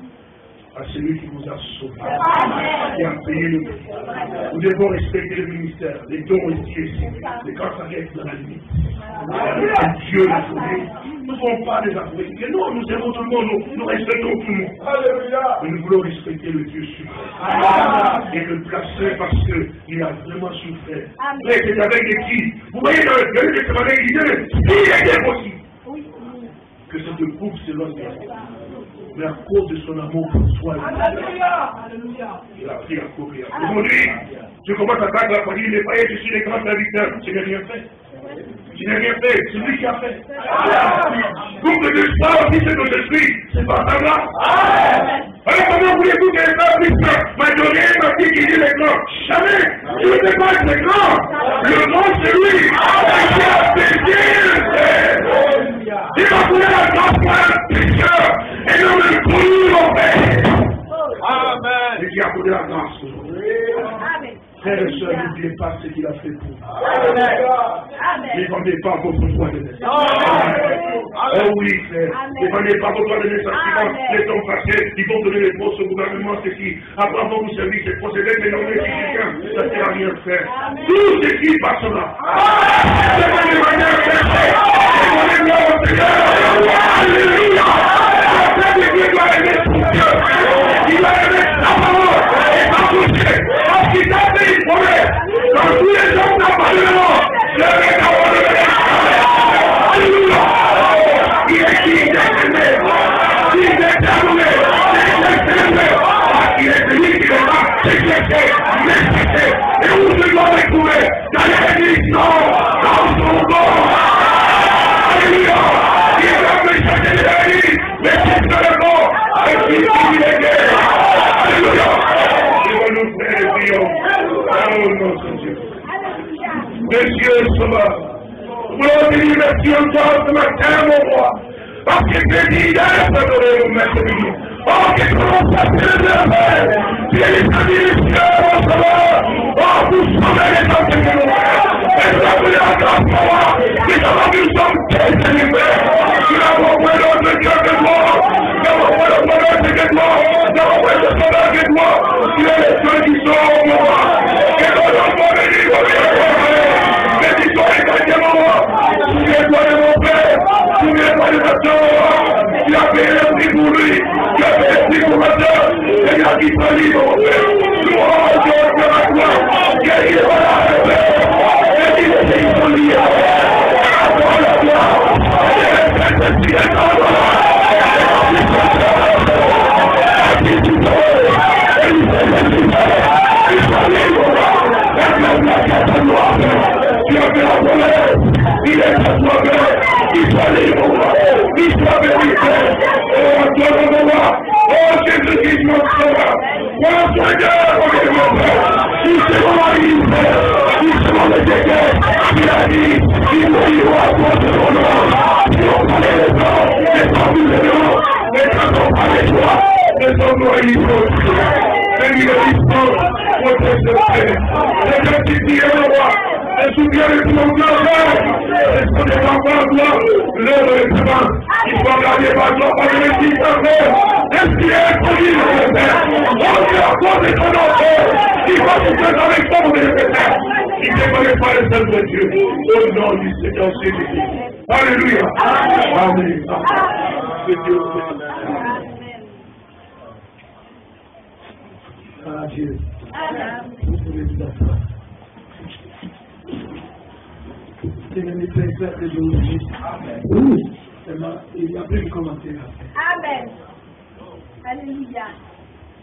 à celui qui vous a sauvé, qui a payé le prix. Nous devons respecter le ministère, les dons ici, mais quand ça reste dans la limite. Dieu l'a sauvé. Nous ne sommes pas des appréciés. Non, nous aimons tout le monde, nous respectons tout le monde. Mais nous voulons respecter le Dieu suprême et le placer parce qu'il a vraiment souffert. Mais c'est avec des qui? Vous voyez dans le Nouveau Testament, il disait, il était possible que cette coupe s'éloigne de la. Mais à cause de son amour pour toi, il a pris la coupe. Aujourd'hui, je commence à battre la famille, les païens, je suis les grands serviteurs. Je n'ai rien fait. Je n'ai rien fait, c'est lui qui a fait. Vous ne dites pas aussi ce que je suis, c'est pas ça là. Alors comment voulez-vous que les femmes puissent m'adorer, ma fille qui dit les grands? Jamais. Je ne sais pas être les grands. Le grand c'est lui. Qui a péché. Il m'a donné la grâce pour un pécheur et non le connu mon père. Amen. Et qui a donné la grâce aujourd'hui. Amen. Frères et sœurs, n'oubliez pas ce qu'il a fait pour vous. Ne vendez pas votre droit de naissance. Oh oui, frère. Ne vendez pas votre droit de naissance. Les temps passés, ils vont donner les postes au gouvernement, ceci. Après avoir vous servi ces procédés, mais non, mais quelqu'un, ça ne sert à rien de faire. Tout ceci passera. C'est pas de manière perfecte. C'est gloire au Seigneur. Alléluia. La paix de Dieu doit aimer son Dieu. Il va aimer sa parole et sa bouche. Parce qu'il t'a fait une promesse. Quand tous les gens t'abandonneront, je vais t'abandonner. Alléluia. Il est qui est aimé. Il est aimé. Il est aimé. Parce qu'il est celui qui va s'exercer, m'exercer. Et où je dois me trouver? Dans l'église, non. Dans son corps. Alléluia. Il va me chercher de la vie. Mais c'est le corps. Et puis il est gay. Alléluia. Nous prions. Oh notre Dieu. Monsieur Sauveur, vous bénir merci encore ce matin, mon roi. Parce que c'est dit d'adorer au maître de nous. Oh, que comment ça se fait? Tu es les amis du ciel, mon Sauveur. Oh, vous sauvez les hommes de nous. Et vous avez la grâce pour moi. Les hommes nous sommes délivrés. Nous n'avons pas l'autre Dieu que toi. Nous n'avons pas le bonheur que toi. Nous n'avons pas le bonheur que toi. Tu es les ceux qui sont moi. Et nous n'avons pas béni, mais tu sois éternellement moi. pas de façon, tu as payé le prix pour lui, tu as payé le prix pour maintenant, et il a dit pas libre, mon Père. Gloire à toi, guéris le malade, et dis les pays sont liés. Adore la gloire, et les saints esprits tu as fait la colère, il est à toi, il soit libre, il soit béni. Oh, toi, mon roi, oh, Jésus-Christ, mon frère, mon Seigneur, mon frère, il se rend il se rend le déguet, il a dit, il me dit, à toi, de mon nom, si on parlait les gens, les gens du nom, les gens ont parlé de toi, les gens ont eu béni le discours, protège le Père, les gens qui disent, roi, et souviens de ton cœur, et son enfant, toi, le restaurant, il faut regarder par toi, par le petit enfant, est-ce qu'il est connu, le Père, on dit à cause de ton enfant, il va se faire avec toi, mon Père, il ne connaît pas le seul de Dieu, au nom du Seigneur Jésus. Alléluia. Amen. Que Dieu vous bénisse. Dieu. Vous pouvez vous asseoir. Seigneur, mes frères et d'aujourd'hui. Il n'y a plus de commentaires. Amen. Alléluia.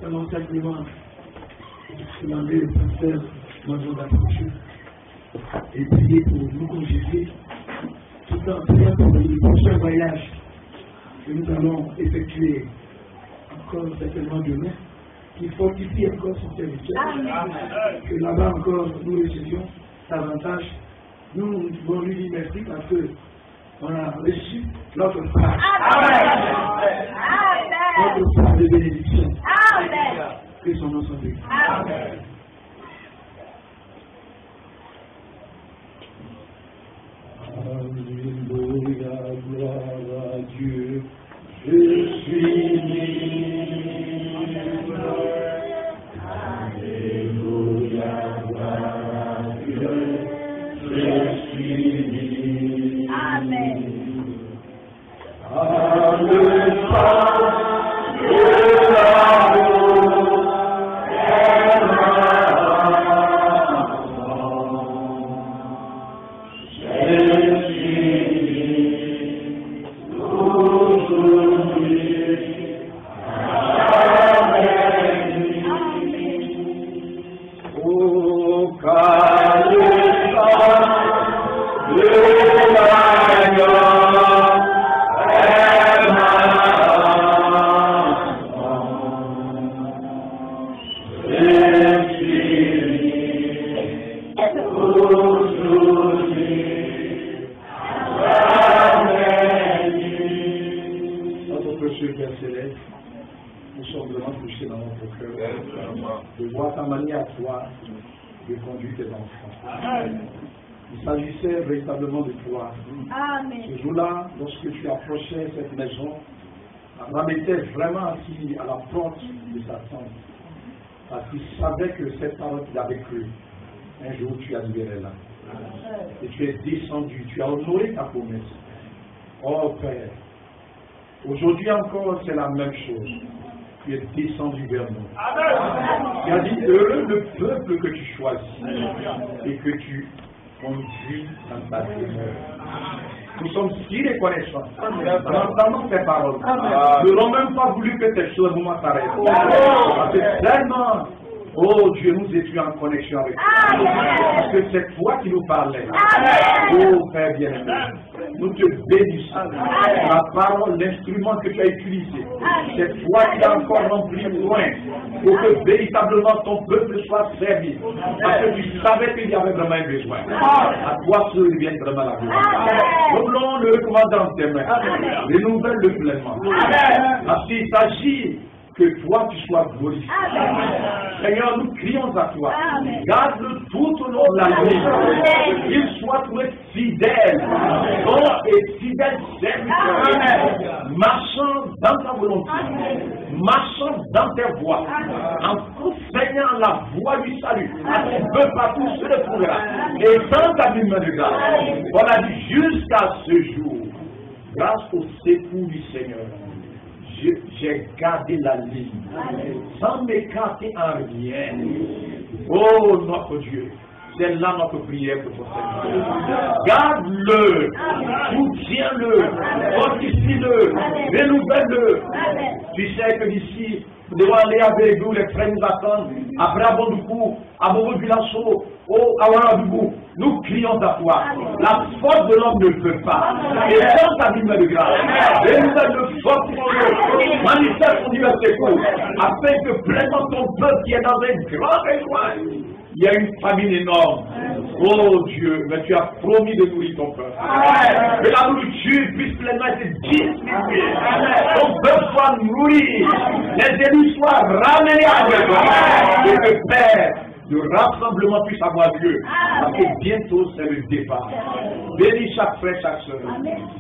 Seulement simplement demander au pasteur Major d'approcher et prier pour nous congédier, tout en priant pour le prochain voyage que nous allons effectuer encore certainement demain, qui fortifie encore son territoire, que là-bas encore nous recevions davantage. Nous devons lui dire merci parce que on a reçu notre part. Notre part de bénédiction. Que son nom soit béni. Amen. Alléluia, gloire à Dieu, je suis libre. Alléluia, gloire à Dieu, je suis libre. Amen. De voir ta manière à toi de conduire tes enfants. Il s'agissait véritablement de toi. Amen. Ce jour-là, lorsque tu approchais cette maison, Abraham était vraiment assis à la porte de sa tente. Parce qu'il savait que cette parole qu'il avait cru, un jour tu as libéré là. Et tu es descendu, tu as honoré ta promesse. Oh Père, aujourd'hui encore c'est la même chose. Tu es descendu vers nous. Tu as dit heureux le peuple que tu choisis et que tu conduis dans ta demeure. Nous sommes si reconnaissants. Nous entendons tes paroles. Nous n'avons même pas voulu que tes choses nous s'arrêtent. Parce que tellement, oh Dieu, nous étions en connexion avec toi. Parce que c'est toi qui nous parlais. Oh Père bien-aimé, nous te bénissons. La parole, l'instrument que tu as utilisé, c'est toi qui as encore rempli loin pour que véritablement ton peuple soit servi. Parce que tu savais qu'il y avait vraiment un besoin. À toi seul vient vraiment la gloire. Nous voulons le recommander en tes mains. Renouvelle-le pleinement. Parce qu'il s'agit que toi tu sois glorifié. Seigneur, nous crions à toi. Garde-le tout au long de la nuit. Qu'il soit trouvé fidèle. Bon et fidèle serviteur. Marchant dans ta volonté. Marchant dans tes voies. En enseignant la voie du salut. À ton peuple partout se le trouvera. Et dans ta main de grâce. Voilà jusqu'à ce jour. grâce au secours du Seigneur, j'ai gardé la ligne, sans m'écarter en rien. Oh notre Dieu, c'est là notre prière pour ton Seigneur. Garde-le, soutiens-le, fortifie-le, renouvelle-le. Tu sais que d'ici, nous devons aller avec vous, les frères nous attendent. Après Abondoukou, à Bobo-Bilasso, à Warabougou, nous crions à toi. La force de l'homme ne le peut pas. Et dans ta vie de grâce, renouvelle-le fortement, manifeste ton divers secours, afin que pleinement ton peuple qui est dans un grand besoin. Il y a une famine énorme. Oh Dieu, mais tu as promis de nourrir ton peuple. Que la nourriture puisse pleinement être distribuée. Ton peuple soit nourri. Les élus soient ramenés à toi. Et que Père, le rassemblement puisse avoir lieu. Parce que bientôt c'est le départ. Bénis chaque frère, chaque soeur.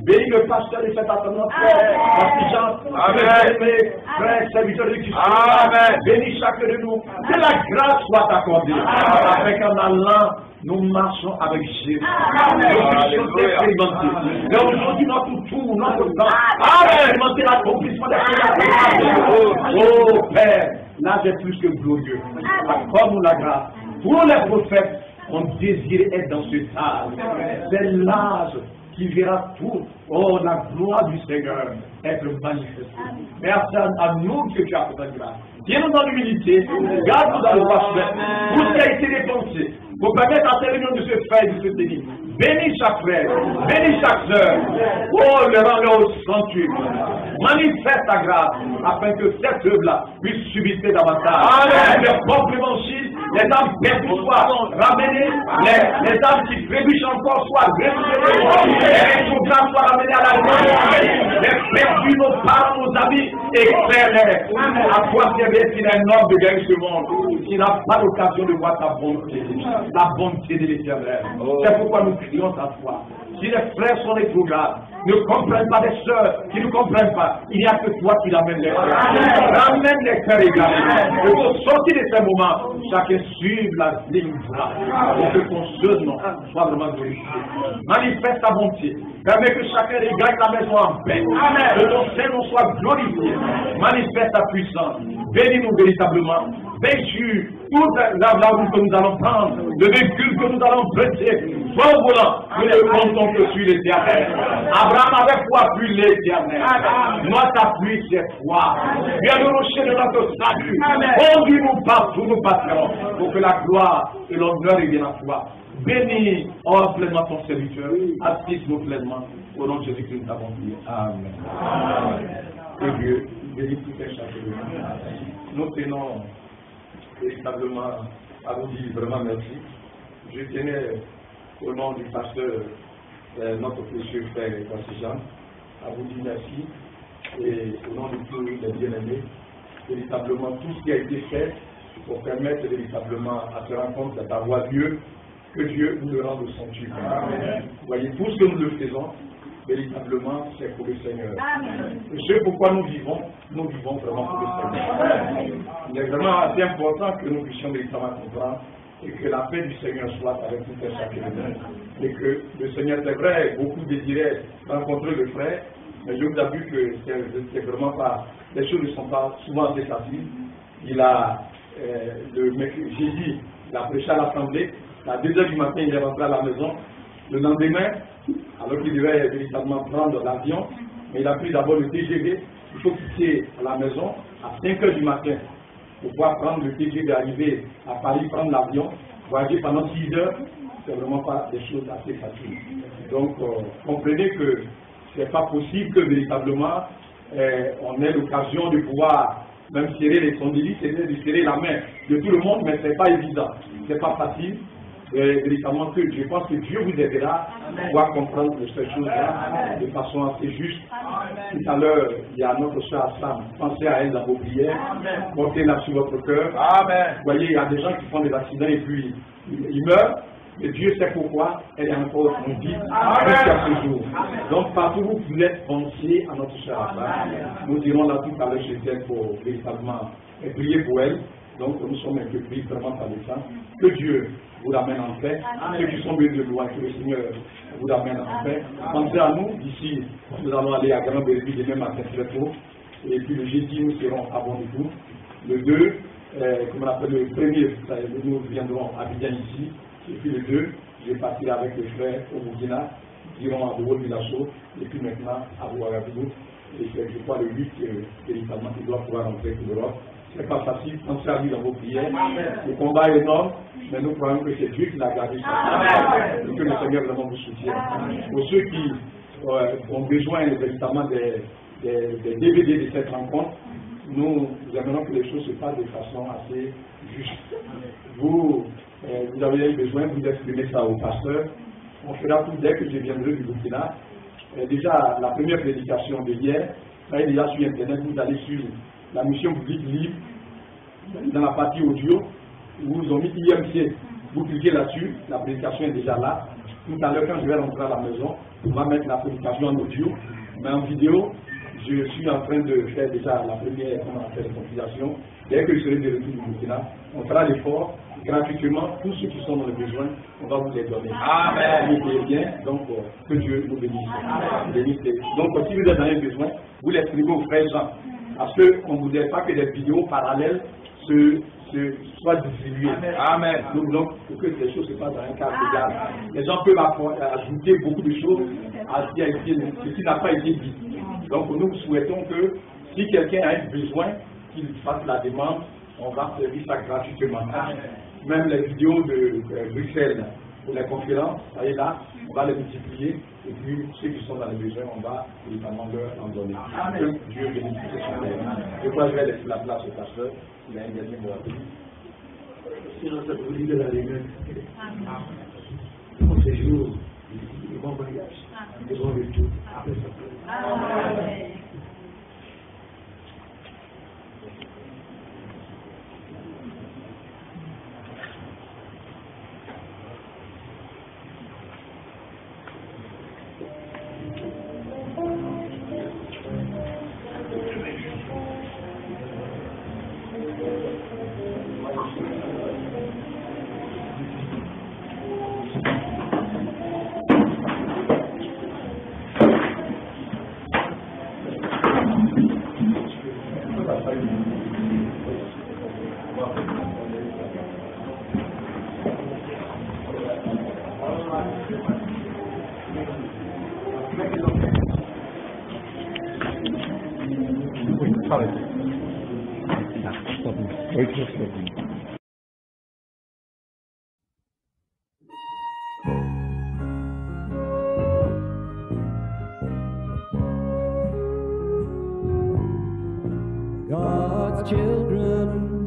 Bénis le pasteur et cet attendant frère. Amen. Frère, serviteur de Christ. Amen. Bénis chacun de nous. Que la grâce soit accordée. Afin qu'en allant, nous marchons avec Jésus. Nous puissions expérimenter. Mais aujourd'hui, notre tour, notre temps, expérimenter l'accomplissement des choses. Oh Père, là c'est plus que glorieux. Accorde-nous la grâce. Pour les prophètes, on désire être dans ce stade. C'est l'âge qui verra tout, oh, la gloire du Seigneur être manifestée. Merci à nous que tu as fait ta grâce. Viens-nous dans l'humilité, garde-nous dans le parfait, tout ce qui a été dépensé, pour permettre à cette réunion de se faire et de se tenir. Bénis chaque frère, bénis chaque soeur, oh, le rends au sanctuaire. Manifeste ta grâce, afin que cette œuvre-là puisse subsister davantage. Les compléments les âmes perdues soient ramenées, les âmes qui trébuchent encore soient récupérées, les rétrogrades soient ramenés à la vie, les perdus, nos parents, nos amis, éclaire-les. À quoi servir-il un homme de gagner ce monde s'il n'a pas l'occasion de voir ta bonté, la bonté de l'Éternel? C'est pourquoi nous crions à toi. Si les frères sont rétrogrades, ne comprennent pas, des sœurs qui ne comprennent pas, il n'y a que toi qui l'amènes les cœurs. Ramène les cœurs égarés. Et pour sortir de ces moments, chacun suive la ligne droite. Pour que ton seul nom soit vraiment glorifié. Manifeste ta bonté. Permets que chacun regagne la maison en paix. Que ton seul nom soit glorifié. Manifeste ta puissance. Bénis-nous véritablement. Bénis toute la route que nous allons prendre, le véhicule que nous allons prêter. Sois au volant, nous ne comptons que sur l'Éternel. Abraham avait foi puis l'Éternel. Notre appui, c'est toi. Viens le rocher de notre salut. Conduis-nous partout, nous passerons, pour que la gloire et l'honneur reviennent à toi. Bénis, oh, pleinement ton serviteur. Assiste-nous pleinement. Au nom de Jésus-Christ, nous avons prié. Amen. Que Dieu bénisse tout et chacun de nous. Nous tenons véritablement à vous dire vraiment merci. Je tenais au nom du pasteur, notre précieux frère Jean, à vous dire merci, et au nom de tous les bien-aimés, véritablement tout ce qui a été fait pour permettre véritablement à se rendre compte d'avoir lieu, que Dieu nous le rende au sanctuaire. Vous voyez, tout ce que nous le faisons, véritablement, c'est pour le Seigneur. Et ce pourquoi nous vivons vraiment pour le Seigneur. Il est vraiment assez important que nous puissions véritablement comprendre et que la paix du Seigneur soit avec tout et chacun de nous. Et que le Seigneur, c'est vrai, beaucoup désiraient rencontrer le frère, mais je vous avoue que c'est vraiment pas, les choses ne sont pas souvent assez faciles. Il a, Jésus, il a prêché à l'Assemblée, à 2 h du matin, il est rentré à la maison. Le lendemain, alors qu'il devait véritablement prendre l'avion, mais il a pris d'abord le TGV, il faut quitter la maison à 5 h du matin pour pouvoir prendre le TGV, arriver à Paris, prendre l'avion, voyager pendant 6 heures, c'est vraiment pas des choses assez faciles. Donc, comprenez que ce n'est pas possible que véritablement on ait l'occasion de pouvoir même serrer les condyles, c'est-à-dire de serrer la main de tout le monde, mais ce n'est pas évident, ce n'est pas facile. Véritablement que je pense que Dieu vous aidera à pouvoir comprendre ces choses-là de façon assez juste. Tout à l'heure, il y a notre soeur Sam, pensez à elle dans vos prières, portez-la sur votre cœur. Vous voyez, il y a des gens qui font des accidents et puis ils meurent, et Dieu sait pourquoi elle est encore en vie jusqu'à ce jour. Donc partout où vous êtes, pensez à notre soeur Sam. Nous irons là tout à l'heure chez elle pour véritablement prier pour elle. Donc nous sommes un peu pris vraiment par les temps. Que Dieu vous ramène en paix. Ceux qui sont venus de loin, que le Seigneur vous ramène en paix. Pensez à nous, d'ici, nous allons aller à Grand-Bérébi demain matin très tôt. Et puis le jeudi, nous serons à Bonditou. Le 2, comme on appelle le premier, nous viendrons à Abidjan ici. Et puis le 2, je vais partir avec les frères au Burkina, iront à Bobo-Bilasso, et puis maintenant à Ouagadougou. Et je crois le 8, véritablement, il doit pouvoir rentrer pour l'Europe. Ce n'est pas facile, pensez à lui dans vos prières. Le combat est énorme, mais nous croyons que c'est Dieu qui l'a gardé. Et que le Seigneur vraiment vous soutienne. Pour ceux qui ont besoin véritablement des DVD de cette rencontre, nous aimerons que les choses se passent de façon assez juste. Vous avez besoin, vous exprimez ça au pasteur. On fera tout dès que je viendrai du Burkina. Déjà, la première prédication de hier, ça est déjà sur Internet, vous allez sur la mission publique libre, dans la partie audio, où ils ont mis IMC. Vous cliquez là-dessus, la prédication est déjà là. Tout à l'heure, quand je vais rentrer à la maison, on va mettre la prédication en audio, mais en vidéo, je suis en train de faire déjà la première compilation. Dès que je serai de retour du Burkina, on fera l'effort gratuitement. Tous ceux qui sont dans le besoin, on va vous les donner. Amen. Vous bien, donc que Dieu nous bénisse. Donc si vous êtes dans un besoin, vous l'exprimez aux frères Jean. Parce qu'on ne voudrait pas que des vidéos parallèles soient distribuées. Amen. Donc, pour que les choses se passent dans un cadre égal. Les gens peuvent ajouter beaucoup de choses à ce qui n'a pas été dit. Donc, nous souhaitons que si quelqu'un a un besoin, qu'il fasse la demande, on va servir ça gratuitement. Même les vidéos de Bruxelles pour les conférences, ça est là, on va les multiplier. Et puis, ceux qui sont dans les besoins, on va évidemment leur en donner. Amen. Dieu bénisse tous ces choses. Je crois que je vais laisser la place au pasteur. Il a un dernier mot à dire. Sinon, ça vous dit de la lumière. Pour ces jours, le bon voyage. Le bon retour. Après ça. Amen. God's children